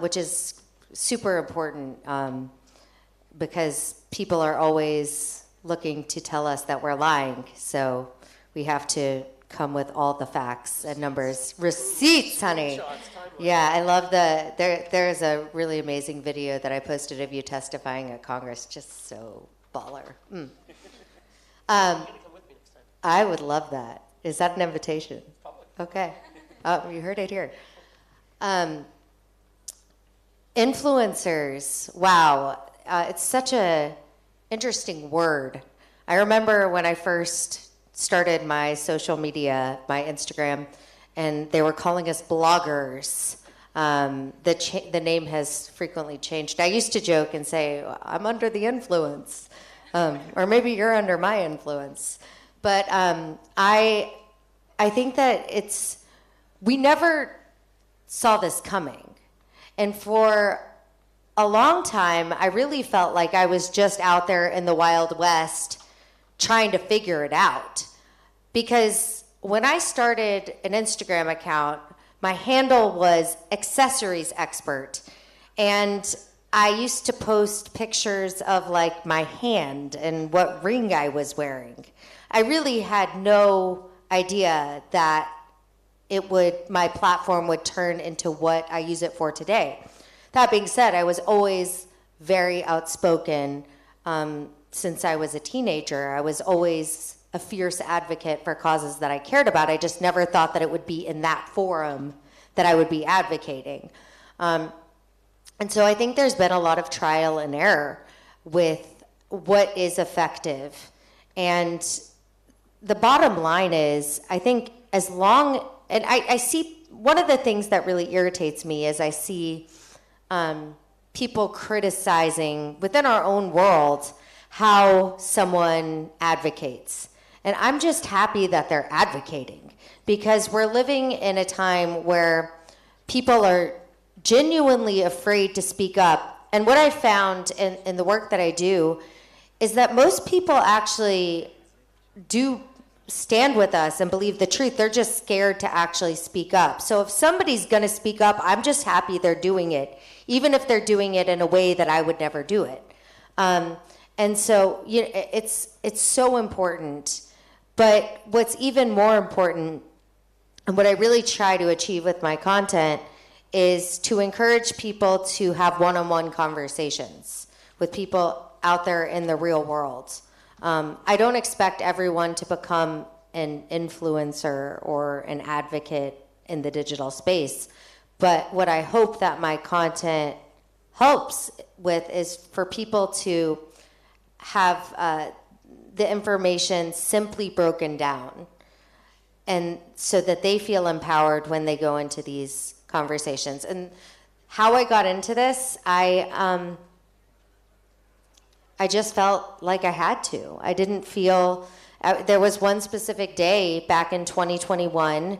which is super important because people are always looking to tell us that we're lying, so we have to come with all the facts and numbers. Receipts, honey. Yeah, I love there's a really amazing video that I posted of you testifying at Congress, just so baller. I would love that. Is that an invitation? Okay. You heard it here. Influencers, wow. It's such a interesting word. I remember when I first started my social media, my Instagram, and they were calling us bloggers. The name has frequently changed. I used to joke and say, I'm under the influence, or maybe you're under my influence. But I think that we never saw this coming. And for a long time, I really felt like I was just out there in the Wild West trying to figure it out. Because when I started an Instagram account, my handle was accessories expert. And I used to post pictures of like my hand and what ring I was wearing. I really had no idea that my platform would turn into what I use it for today. That being said, I was always very outspoken since I was a teenager. I was always a fierce advocate for causes that I cared about. I just never thought that it would be in that forum that I would be advocating. And so I think there's been a lot of trial and error with what is effective. And the bottom line is, I think and I see, one of the things that really irritates me is I see people criticizing within our own world how someone advocates. And I'm just happy that they're advocating, because we're living in a time where people are genuinely afraid to speak up. And what I found in the work that I do is that most people actually do stand with us and believe the truth. They're just scared to actually speak up. So if somebody's going to speak up, I'm just happy they're doing it, even if they're doing it in a way that I would never do it. And so it's so important. But what's even more important, and what I really try to achieve with my content, is to encourage people to have one-on-one conversations with people out there in the real world. I don't expect everyone to become an influencer or an advocate in the digital space, but what I hope that my content helps with is for people to have the information simply broken down, and so that they feel empowered when they go into these conversations. And how I got into this, I just felt like I had to. I didn't feel, there was one specific day back in 2021,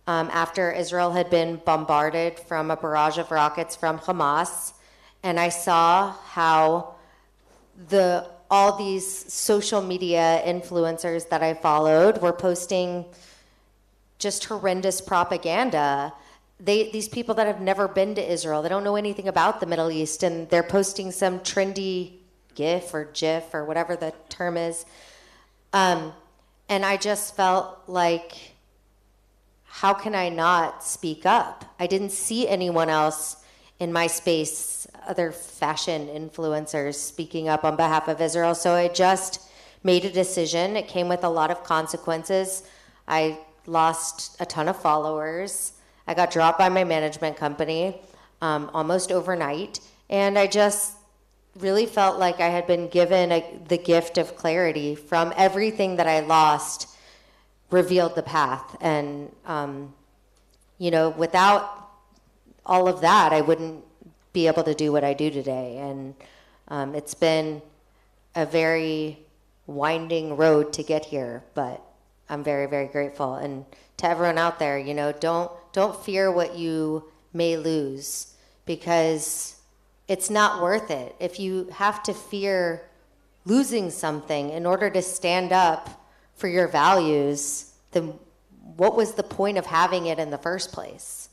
after Israel had been bombarded from a barrage of rockets from Hamas, and I saw how all these social media influencers that I followed were posting just horrendous propaganda. These people that have never been to Israel, they don't know anything about the Middle East, and they're posting some trendy GIF or whatever the term is. And I just felt like, how can I not speak up? I didn't see anyone else in my space, other fashion influencers, speaking up on behalf of Israel. So I just made a decision. It came with a lot of consequences. I lost a ton of followers. I got dropped by my management company almost overnight. And I just really felt like I had been given the gift of clarity from everything that I lost revealed the path. And, without all of that, I wouldn't be able to do what I do today. And it's been a very winding road to get here, but I'm very, very grateful. And to everyone out there, don't fear what you may lose, because it's not worth it. If you have to fear losing something in order to stand up for your values, then what was the point of having it in the first place?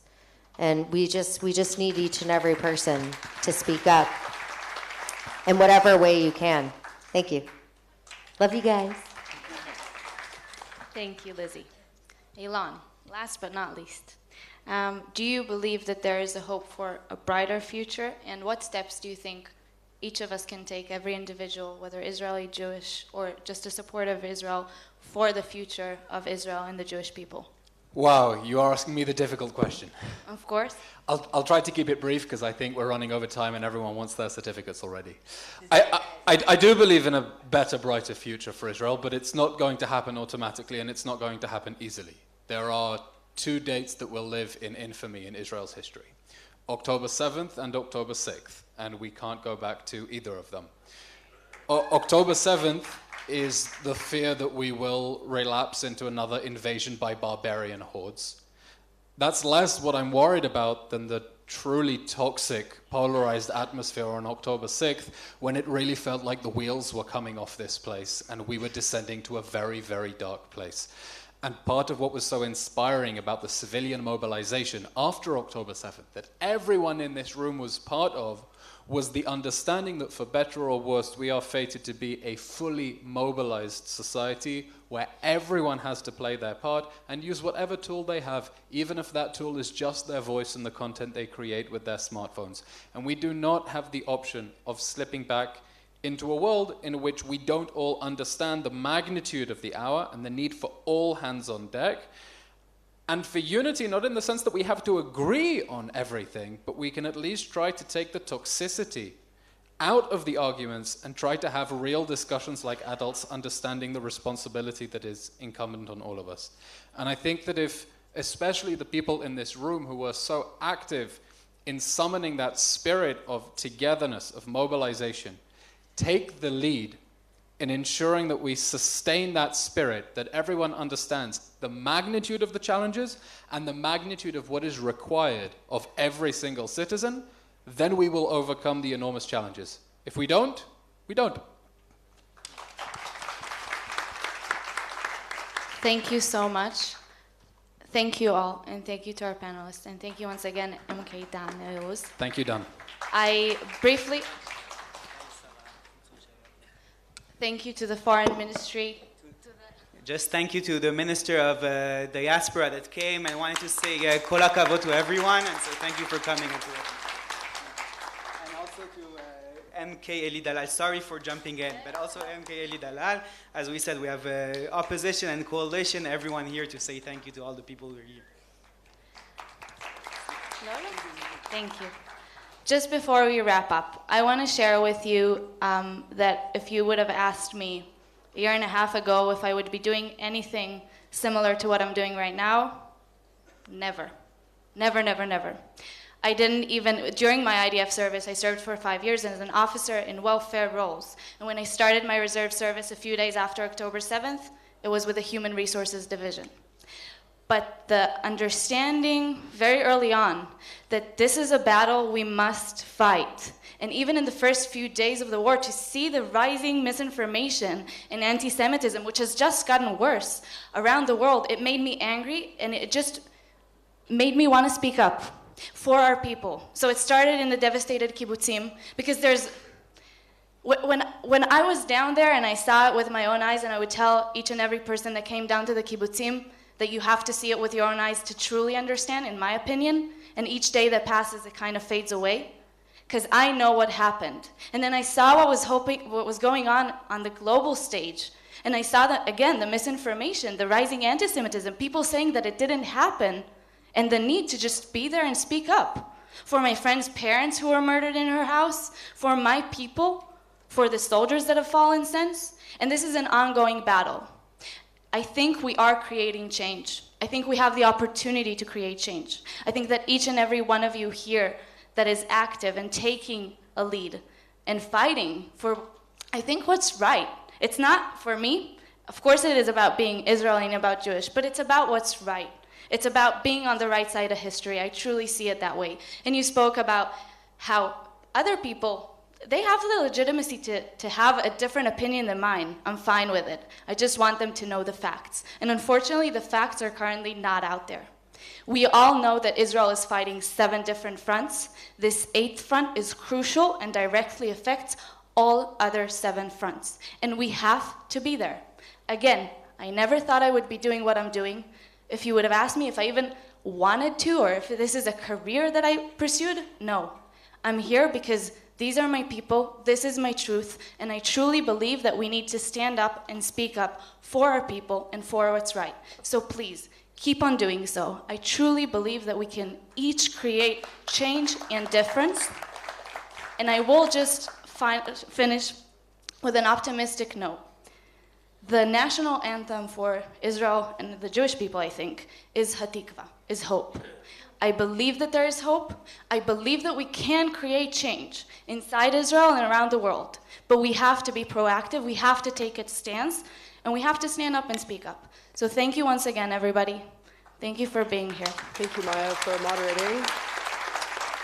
And we just need each and every person to speak up in whatever way you can. Thank you. Love you guys. Thank you, Lizzie. Elon, last but not least, do you believe that there is a hope for a brighter future? And what steps do you think each of us can take, every individual, whether Israeli, Jewish, or just a supporter of Israel, for the future of Israel and the Jewish people? Wow, you are asking me the difficult question. Of course. I'll try to keep it brief, because I think we're running over time and everyone wants their certificates already. I do believe in a better, brighter future for Israel, but it's not going to happen automatically, and it's not going to happen easily. There are two dates that will live in infamy in Israel's history: October 7th and October 6th, and we can't go back to either of them. October 7th is the fear that we will relapse into another invasion by barbarian hordes. That's less what I'm worried about than the truly toxic, polarized atmosphere on October 6th, when it really felt like the wheels were coming off this place and we were descending to a very, very dark place. And part of what was so inspiring about the civilian mobilization after October 7th, that everyone in this room was part of, was the understanding that for better or worse, we are fated to be a fully mobilized society where everyone has to play their part and use whatever tool they have, even if that tool is just their voice and the content they create with their smartphones. And we do not have the option of slipping back into a world in which we don't all understand the magnitude of the hour and the need for all hands on deck. And for unity, not in the sense that we have to agree on everything, but we can at least try to take the toxicity out of the arguments and try to have real discussions like adults, understanding the responsibility that is incumbent on all of us. And I think that if, especially the people in this room who were so active in summoning that spirit of togetherness, of mobilization, take the lead in ensuring that we sustain that spirit, that everyone understands the magnitude of the challenges and the magnitude of what is required of every single citizen, then we will overcome the enormous challenges. If we don't, we don't. Thank you so much. Thank you all, and thank you to our panelists, and thank you once again, MK Dan. Thank you, Dan. I briefly... Thank you to the Foreign Ministry. Just thank you to the Minister of Diaspora that came, and wanted to say kol hakavod to everyone, and so thank you for coming. And also to MK Eli Dalal, sorry for jumping in, but also MK Eli Dalal. As we said, we have opposition and coalition, everyone here to say thank you to all the people who are here. Thank you. Just before we wrap up, I want to share with you that if you would have asked me a year and a half ago if I would be doing anything similar to what I'm doing right now, never. Never, never, never. I didn't even, during my IDF service, I served for 5 years as an officer in welfare roles. And when I started my reserve service a few days after October 7th, it was with the Human Resources Division. But the understanding very early on that this is a battle we must fight. And even in the first few days of the war, to see the rising misinformation and anti-Semitism, which has just gotten worse around the world, it made me angry, and it just made me want to speak up for our people. So it started in the devastated kibbutzim, because when I was down there and I saw it with my own eyes, and I would tell each and every person that came down to the kibbutzim that you have to see it with your own eyes to truly understand, in my opinion, and each day that passes, it kind of fades away, because I know what happened. And then I saw what was going on the global stage, and I saw that, again, the misinformation, the rising anti-Semitism, people saying that it didn't happen, and the need to just be there and speak up. For my friend's parents who were murdered in her house, for my people, for the soldiers that have fallen since, and this is an ongoing battle. I think we are creating change. I think we have the opportunity to create change. I think that each and every one of you here that is active and taking a lead and fighting for, I think, what's right. It's not for me. Of course it is about being Israeli and about Jewish, but it's about what's right. It's about being on the right side of history. I truly see it that way. And you spoke about how other people, they have the legitimacy to have a different opinion than mine. I'm fine with it. I just want them to know the facts. And unfortunately, the facts are currently not out there. We all know that Israel is fighting 7 different fronts. This 8th front is crucial and directly affects all other 7 fronts. And we have to be there. Again, I never thought I would be doing what I'm doing. If you would have asked me if I even wanted to, or if this is a career that I pursued, no. I'm here because these are my people, this is my truth, and I truly believe that we need to stand up and speak up for our people and for what's right. So please, keep on doing so. I truly believe that we can each create change and difference. And I will just finish with an optimistic note. The national anthem for Israel and the Jewish people, I think, is Hatikva, is hope. I believe that there is hope. I believe that we can create change inside Israel and around the world. But we have to be proactive, we have to take a stance, and we have to stand up and speak up. So thank you once again, everybody. Thank you for being here. Thank you, Maya, for moderating.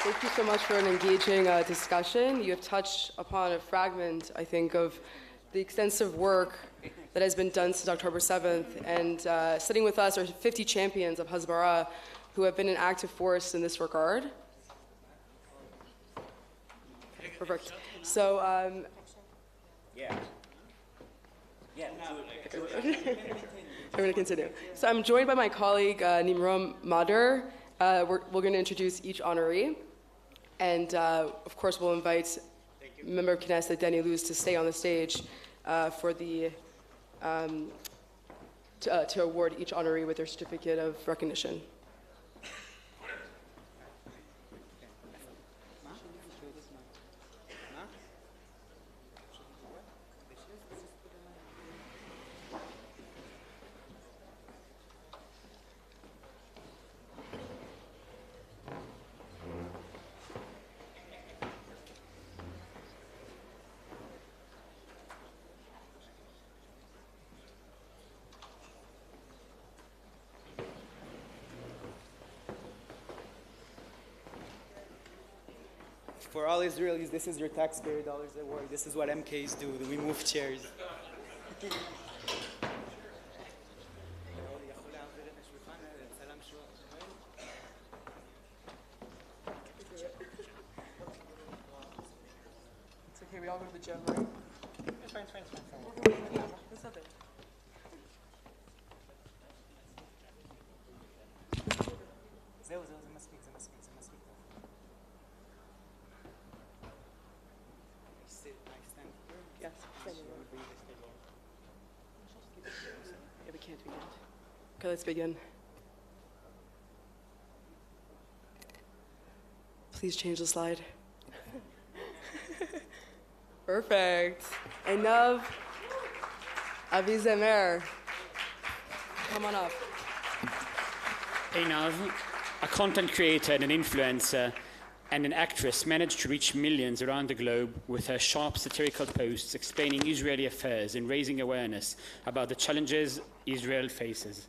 Thank you so much for an engaging discussion. You have touched upon a fragment, I think, of the extensive work that has been done since October 7th. And sitting with us are 50 champions of Hasbara who have been an active force in this regard. Perfect. So, I'm going to continue. So I'm joined by my colleague, Nimrom Mader. We're going to introduce each honoree. And of course, we'll invite member of Knesset, Danny Luz, to stay on the stage for the to award each honoree with their certificate of recognition. For all Israelis, this is your taxpayer dollars award. This is what MKs do. We move chairs. It's okay, we all go to the gym, right? It's fine, it's fine, it's fine. It's not there. זהו, זה מספיק, זה מספיק, זה מספיק. Yes. Yeah, we can't do that. Okay, let's begin. Please change the slide. Perfect. Einav Avizemer. Come on up. Einav, a content creator and an influencer and an actress, managed to reach millions around the globe with her sharp satirical posts explaining Israeli affairs and raising awareness about the challenges Israel faces.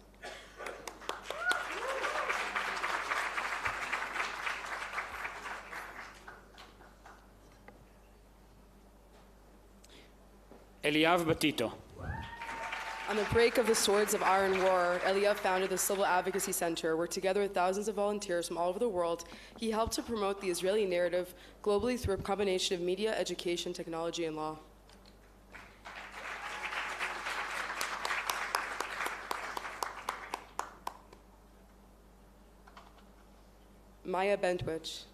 Eliav Batito. On the break of the Swords of Iron War, Eliav founded the Civil Advocacy Center, where together with thousands of volunteers from all over the world, he helped to promote the Israeli narrative globally through a combination of media, education, technology, and law. Maya Bentwich.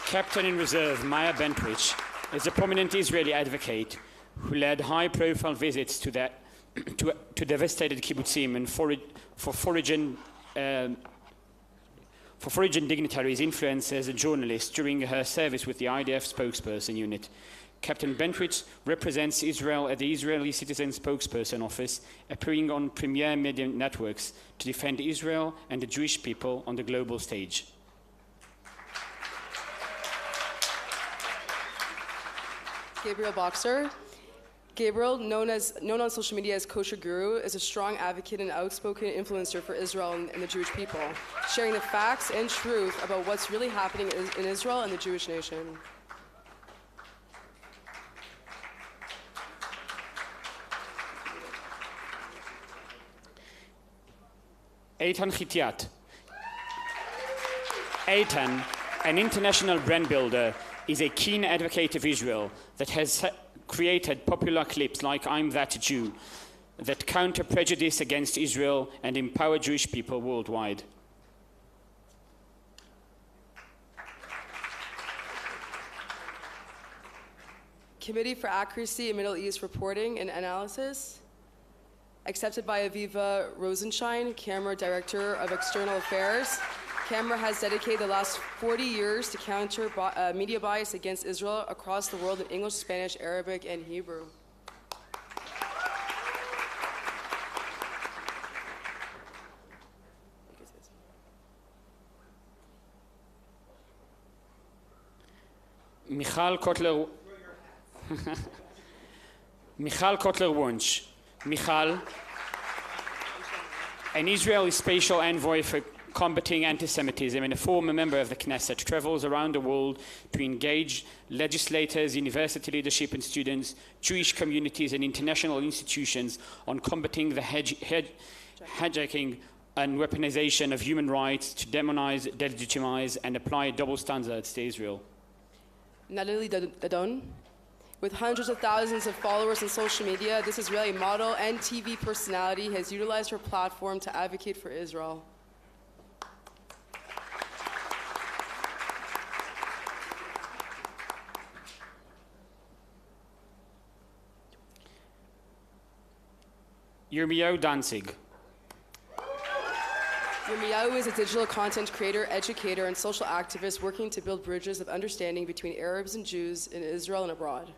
Captain in Reserve Maya Bentwich is a prominent Israeli advocate who led high-profile visits to devastated kibbutzim and for foreign dignitaries, influencers, and journalists during her service with the IDF spokesperson unit. Captain Bentwich represents Israel at the Israeli Citizen Spokesperson Office, appearing on premier media networks to defend Israel and the Jewish people on the global stage. Gabriel Boxer. Gabriel, known on social media as Kosher Guru, is a strong advocate and outspoken influencer for Israel and the Jewish people, sharing the facts and truth about what's really happening in Israel and the Jewish nation. Eitan Chitiat. Eitan, an international brand builder, is a keen advocate of Israel that has created popular clips like I'm That Jew that counter prejudice against Israel and empower Jewish people worldwide. Committee for Accuracy in Middle East Reporting and Analysis, accepted by Aviva Rosenschein, Camera Director of External Affairs. Camera has dedicated the last 40 years to counter media bias against Israel across the world in English, Spanish, Arabic, and Hebrew. Michal Kotler-Wunsch. Michal, an Israeli special envoy for combating anti-Semitism and a former member of the Knesset, travels around the world to engage legislators, university leadership and students, Jewish communities and international institutions on combating the hijacking and weaponization of human rights to demonize, delegitimize and apply double standards to Israel. Natalie Dadon. With hundreds of thousands of followers on social media, this Israeli model and TV personality has utilized her platform to advocate for Israel. Yirmiyahu Danzig. Yirmiyahu is a digital content creator, educator, and social activist working to build bridges of understanding between Arabs and Jews in Israel and abroad.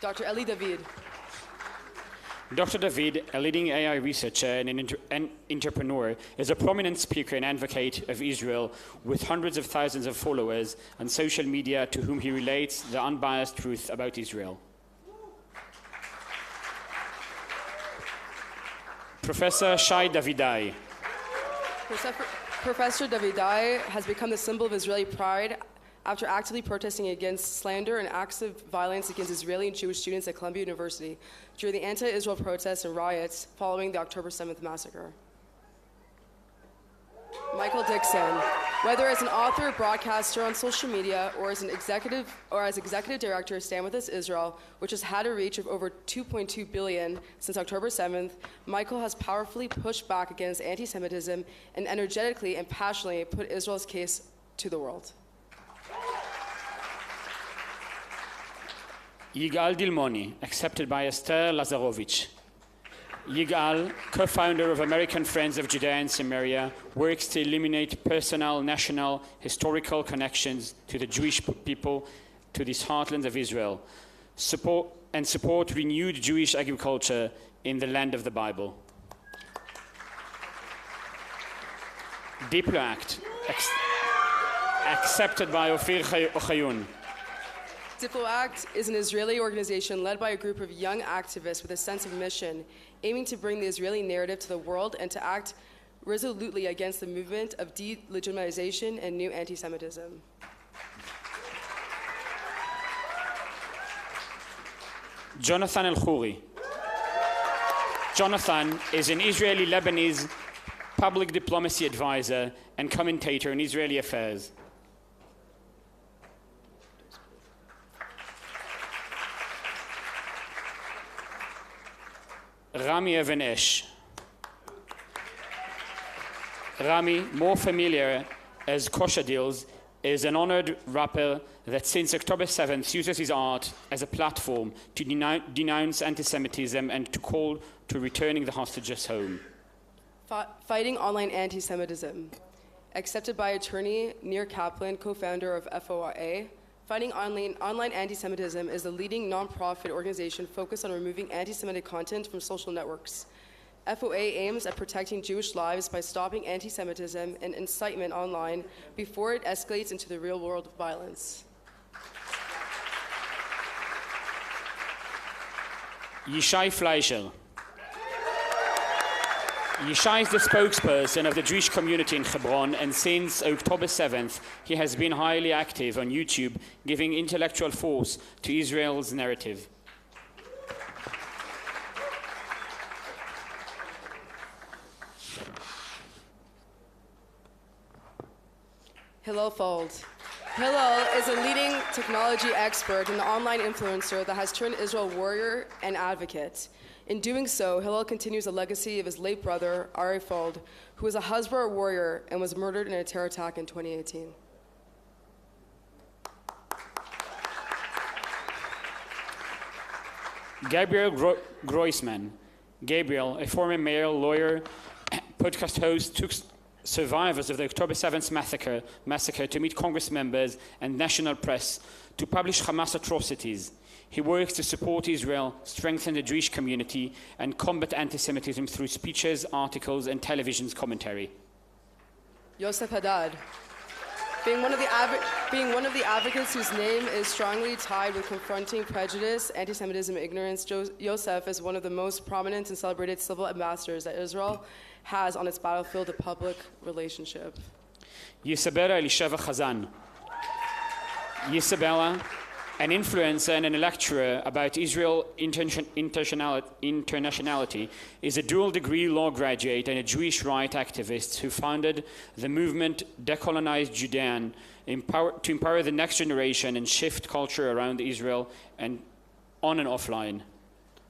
Dr. Eli David. Dr. David, a leading AI researcher and an entrepreneur, is a prominent speaker and advocate of Israel with hundreds of thousands of followers on social media to whom he relates the unbiased truth about Israel. Professor Shai Davidai. Professor Davidai has become the symbol of Israeli pride after actively protesting against slander and acts of violence against Israeli and Jewish students at Columbia University during the anti-Israel protests and riots following the October 7th massacre. Michael Dixon. Whether as an author, broadcaster on social media, or as executive director of Stand With Us Israel, which has had a reach of over 2.2 billion since October 7th, Michael has powerfully pushed back against anti-Semitism and energetically and passionately put Israel's case to the world. Yigal Dilmoni, accepted by Esther Lazarovich. Yigal, co-founder of American Friends of Judea and Samaria, works to eliminate personal, national, historical connections to the Jewish people, to these heartlands of Israel, support renewed Jewish agriculture in the land of the Bible. Diploact, accepted by Ophir Ochayun. Diploact is an Israeli organization led by a group of young activists with a sense of mission, aiming to bring the Israeli narrative to the world and to act resolutely against the movement of delegitimization and new anti-Semitism. Jonathan El-Khouri. Jonathan is an Israeli-Lebanese public diplomacy advisor and commentator in Israeli affairs. Rami Even Esh. Rami, more familiar as Kosher Deals, is an honored rapper that since October 7th uses his art as a platform to denounce anti-Semitism and to call to returning the hostages home. Fighting online anti-Semitism. Accepted by attorney Nir Kaplan, co-founder of FOIA, Fighting Online Anti-Semitism is the leading nonprofit organization focused on removing anti-Semitic content from social networks. FOA aims at protecting Jewish lives by stopping anti-Semitism and incitement online before it escalates into the real world of violence. Yishai Fleischer. Yishai is the spokesperson of the Jewish community in Hebron, and since October 7th, he has been highly active on YouTube, giving intellectual force to Israel's narrative. Hillel Fold. Hillel is a leading technology expert and online influencer that has turned Israel warrior and advocate. In doing so, Hillel continues the legacy of his late brother, Ari Fold, who was a Hasbara warrior and was murdered in a terror attack in 2018. Gabriel Groisman. Gabriel, a former mayor, lawyer, podcast host, took survivors of the October 7th massacre to meet Congress members and national press to publish Hamas atrocities. He works to support Israel, strengthen the Jewish community, and combat anti-Semitism through speeches, articles, and television commentary. Yosef Haddad. Being one of the advocates whose name is strongly tied with confronting prejudice, anti-Semitism, and ignorance, Yosef is one of the most prominent and celebrated civil ambassadors that Israel has on its battlefield of public relationship. Yisabella Elisheva Chazan. Yisabella, an influencer and a lecturer about Israel internationality, is a dual-degree law graduate and a Jewish rights activist who founded the movement Decolonize Judean to empower the next generation and shift culture around Israel and on and offline.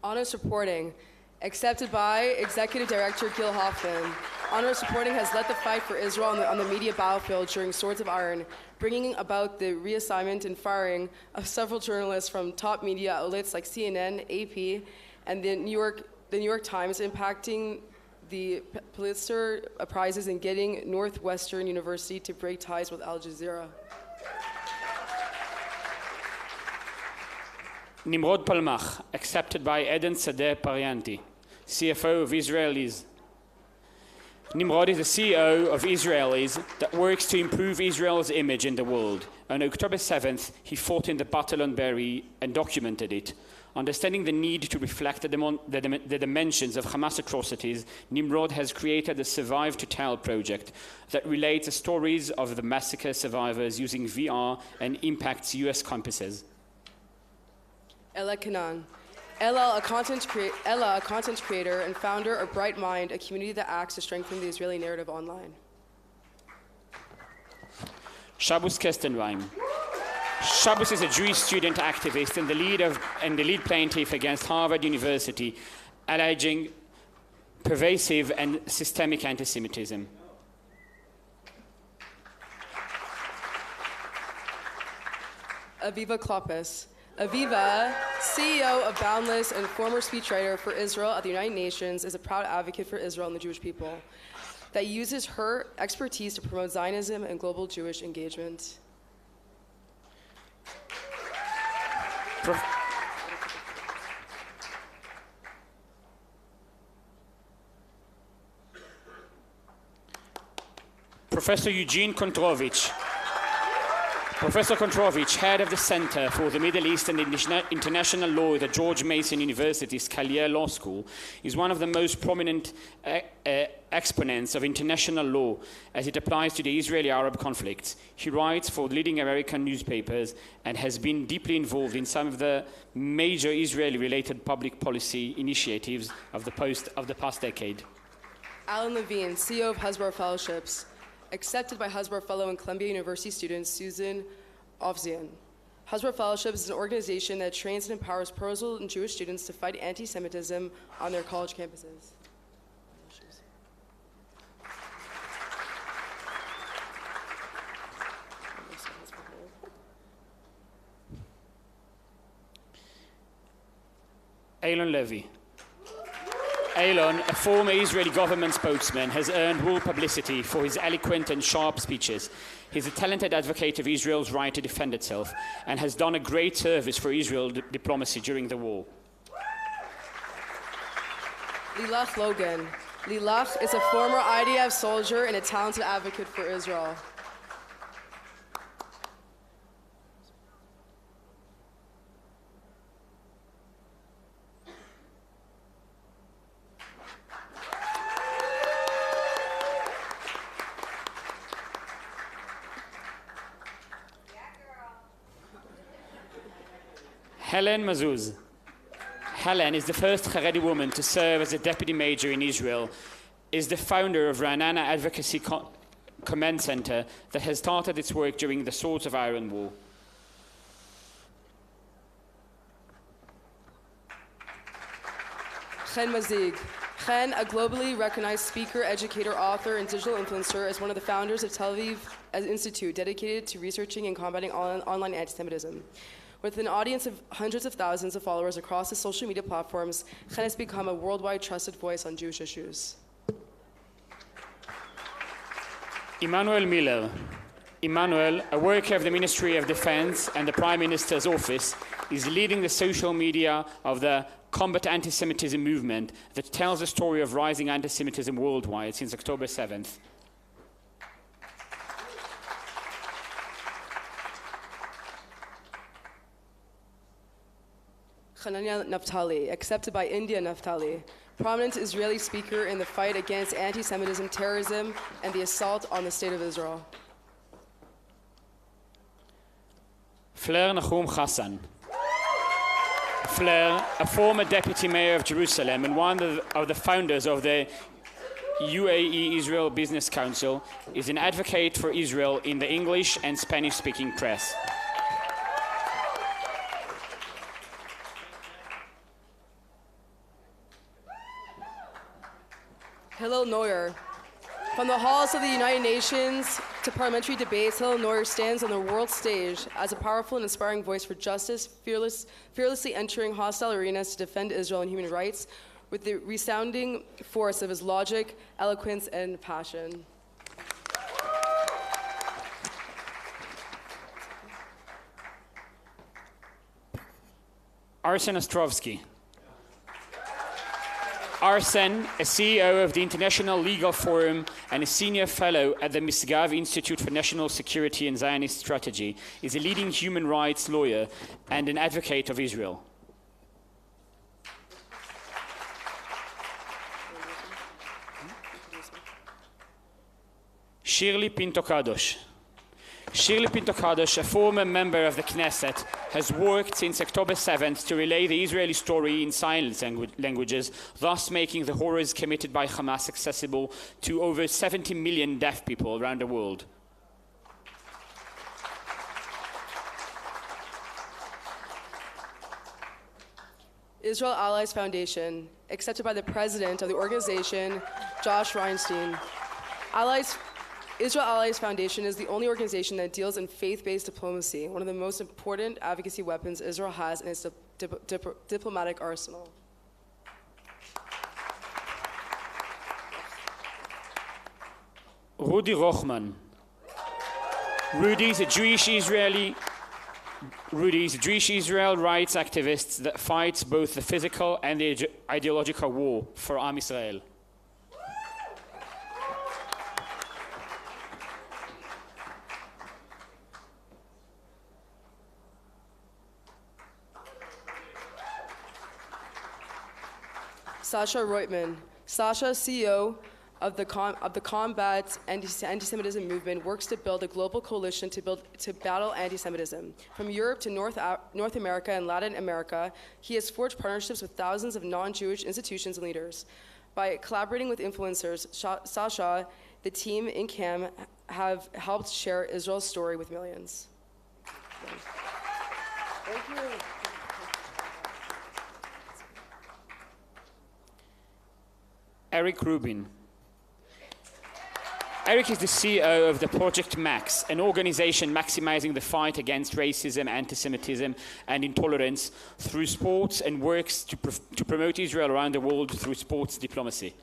Honors reporting. Accepted by Executive Director Gil Hoffman. Honors reporting has led the fight for Israel on the media battlefield during Swords of Iron, bringing about the reassignment and firing of several journalists from top media outlets like CNN, AP, and the New York Times, impacting the Pulitzer Prizes and getting Northwestern University to break ties with Al Jazeera. Nimrod Palmach, accepted by Eden Sadeh Parianti, CFO of Israelis. Nimrod is the CEO of Israelis that works to improve Israel's image in the world. On October 7th, he fought in the battle on Be'eri and documented it. Understanding the need to reflect the dimensions of Hamas atrocities, Nimrod has created the Survive to Tell project that relates the stories of the massacre survivors using VR and impacts US campuses. Ella Kanan. Ella, a content creator and founder of Bright Mind, a community that acts to strengthen the Israeli narrative online. Shabbos Kestenwein. Shabbos is a Jewish student activist and the lead plaintiff against Harvard University, alleging pervasive and systemic anti-Semitism. Aviva Kloppes. Aviva, CEO of Boundless and former speechwriter for Israel at the United Nations, is a proud advocate for Israel and the Jewish people that uses her expertise to promote Zionism and global Jewish engagement. Professor Eugene Kontrovich. Professor Kontrovich, head of the Center for the Middle East and International Law at the George Mason University's Scalia Law School, is one of the most prominent exponents of international law as it applies to the Israeli-Arab conflicts. He writes for leading American newspapers and has been deeply involved in some of the major Israeli-related public policy initiatives of the past decade. Alan Levine, CEO of Hasbara Fellowships, accepted by Hasbara Fellow and Columbia University student Susan Ovzian. Hasbara Fellowships is an organization that trains and empowers pro-Israel and Jewish students to fight anti-Semitism on their college campuses. Aylon Levy. Eilon, a former Israeli government spokesman, has earned world publicity for his eloquent and sharp speeches. He's a talented advocate of Israel's right to defend itself and has done a great service for Israel diplomacy during the war. Lilach Logan. Lilach is a former IDF soldier and a talented advocate for Israel. Helen Mazuz. Helen is the first Haredi woman to serve as a deputy major in Israel, is the founder of Ra'anana Advocacy Command Center that has started its work during the Swords of Iron War. Chen Mazig. Chen, a globally recognized speaker, educator, author, and digital influencer, is one of the founders of Tel Aviv Institute, dedicated to researching and combating online anti-Semitism. With an audience of hundreds of thousands of followers across the social media platforms, Chen has become a worldwide trusted voice on Jewish issues. Emmanuel Miller. Emmanuel, a worker of the Ministry of Defense and the Prime Minister's office, is leading the social media of the Combat Anti-Semitism movement that tells the story of rising anti-Semitism worldwide since October 7th. Hanania Naftali, accepted by India Naftali, prominent Israeli speaker in the fight against anti-Semitism, terrorism, and the assault on the State of Israel. Fleur Nahum Hassan. Fleur, a former deputy mayor of Jerusalem and one of the founders of the UAE Israel Business Council, is an advocate for Israel in the English and Spanish-speaking press. Hillel Neuer. From the halls of the United Nations to parliamentary debates, Hillel Neuer stands on the world stage as a powerful and inspiring voice for justice, fearlessly entering hostile arenas to defend Israel and human rights with the resounding force of his logic, eloquence, and passion. Arsen Ostrovsky. Arsen, a CEO of the International Legal Forum and a senior fellow at the Misgav Institute for National Security and Zionist Strategy, is a leading human rights lawyer and an advocate of Israel. Shirley Pinto Kadosh. Shirley Pinto Kadosh, a former member of the Knesset, has worked since October 7th to relay the Israeli story in sign languages, thus making the horrors committed by Hamas accessible to over 70 million deaf people around the world. Israel Allies Foundation, accepted by the president of the organization, Josh Reinstein. Israel Allies Foundation is the only organization that deals in faith-based diplomacy, one of the most important advocacy weapons Israel has in its diplomatic arsenal. Rudy Rochman. Rudy is a Jewish Israel rights activist that fights both the physical and the ideological war for Am Yisrael. Sasha Reutman. Sasha, CEO of the Combat Anti-Semitism movement, works to build a global coalition to battle anti-Semitism. From Europe to North America and Latin America, he has forged partnerships with thousands of non-Jewish institutions and leaders. By collaborating with influencers, Sasha, the team in CAM, have helped share Israel's story with millions. Thank you. Eric Rubin. Eric is the CEO of the Project Max, an organization maximizing the fight against racism, anti-Semitism, and intolerance through sports, and works to promote Israel around the world through sports diplomacy.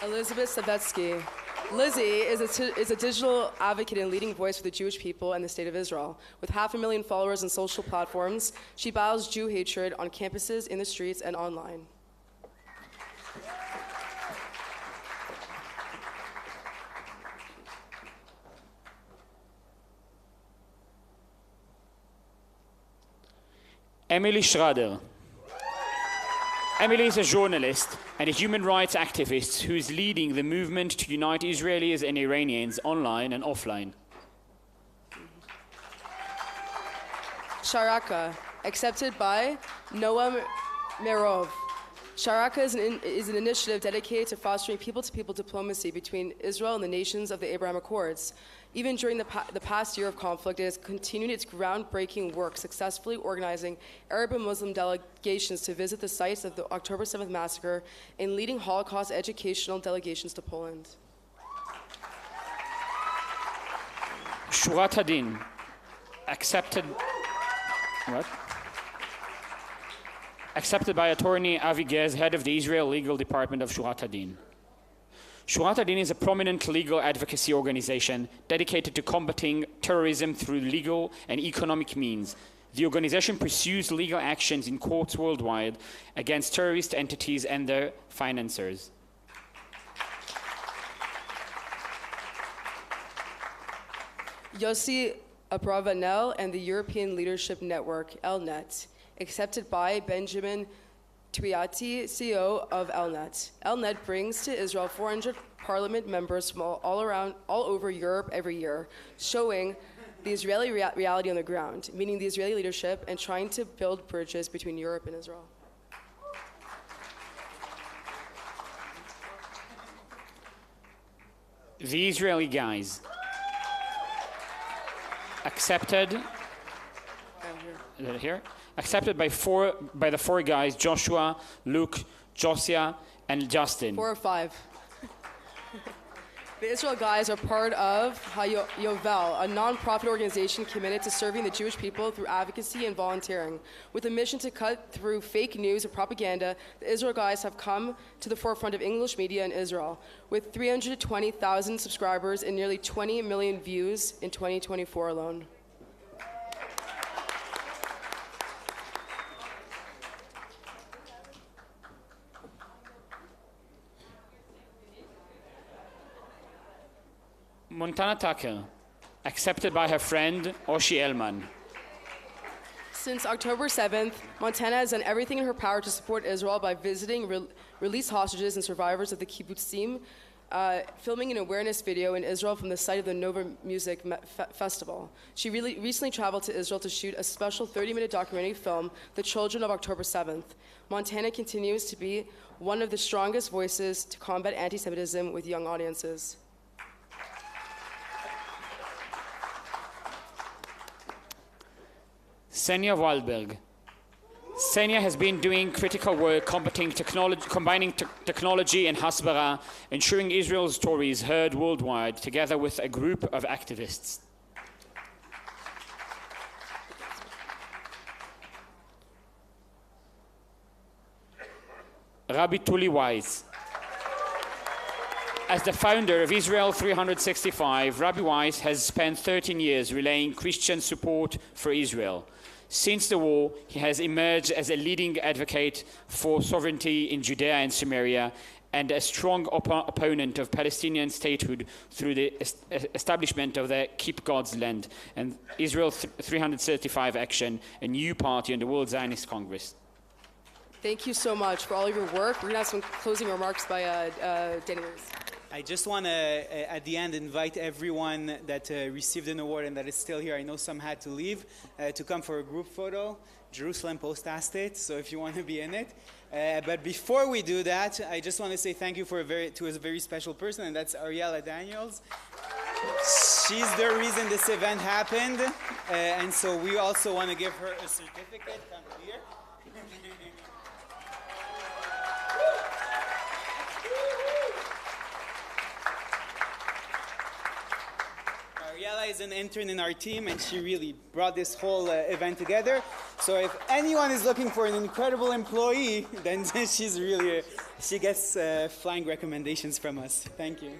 Elizabeth Savetsky. Lizzie is a digital advocate and leading voice for the Jewish people and the State of Israel. With 500,000 followers on social platforms, she battles Jew hatred on campuses, in the streets, and online. Emily Schrader. Emily is a journalist and a human rights activist who is leading the movement to unite Israelis and Iranians online and offline. Sharaka, accepted by Noam Merov. Sharaka is an initiative dedicated to fostering people-to-people diplomacy between Israel and the nations of the Abraham Accords. Even during the past year of conflict, it has continued its groundbreaking work, successfully organizing Arab and Muslim delegations to visit the sites of the October 7th massacre and leading Holocaust educational delegations to Poland. Shurat Hadin, accepted by attorney Avi Gez, head of the Israel Legal Department of Shurat Hadin. Shurat Hadin is a prominent legal advocacy organization dedicated to combating terrorism through legal and economic means. The organization pursues legal actions in courts worldwide against terrorist entities and their financiers. Yossi Abravanel and the European Leadership Network, ELNET, accepted by Benjamin Twiati, CEO of ELNET. ELNET brings to Israel 400 parliament members from all over Europe every year, showing the Israeli reality on the ground, meeting the Israeli leadership and trying to build bridges between Europe and Israel. The Israeli guys, accepted accepted by the four guys, Joshua, Luke, Josiah, and Justin. 4 or 5. The Israel Guys are part of Yovel, a non-profit organization committed to serving the Jewish people through advocacy and volunteering. With a mission to cut through fake news and propaganda, the Israel Guys have come to the forefront of English media in Israel, with 320,000 subscribers and nearly 20 million views in 2024 alone. Montana Tucker, accepted by her friend Oshi Elman. Since October 7th, Montana has done everything in her power to support Israel by visiting released hostages and survivors of the kibbutzim, filming an awareness video in Israel from the site of the Nova Music Festival. She recently traveled to Israel to shoot a special 30-minute documentary film, The Children of October 7th. Montana continues to be one of the strongest voices to combat anti-Semitism with young audiences. Senya Waldberg. Senya has been doing critical work combating combining technology and hasbara, ensuring Israel's story is heard worldwide, together with a group of activists. Rabbi Tuli Weiss. As the founder of Israel 365, Rabbi Weiss has spent 13 years relaying Christian support for Israel. Since the war, he has emerged as a leading advocate for sovereignty in Judea and Samaria and a strong opponent of Palestinian statehood through the establishment of the Keep God's Land and Israel 335 Action, a new party in the World Zionist Congress. Thank you so much for all of your work. We're going to have some closing remarks by Danny Lewis. I just want to, at the end, invite everyone that received an award and that is still here. I know some had to leave, to come for a group photo. Jerusalem Post asked it, so if you want to be in it. But before we do that, I just want to say thank you to a very special person, and that's Ariella Daniels. She's the reason this event happened, and so we also want to give her a certificate. Come here. Ariella is an intern in our team, and she really brought this whole event together. So if anyone is looking for an incredible employee, then she gets flying recommendations from us. Thank you.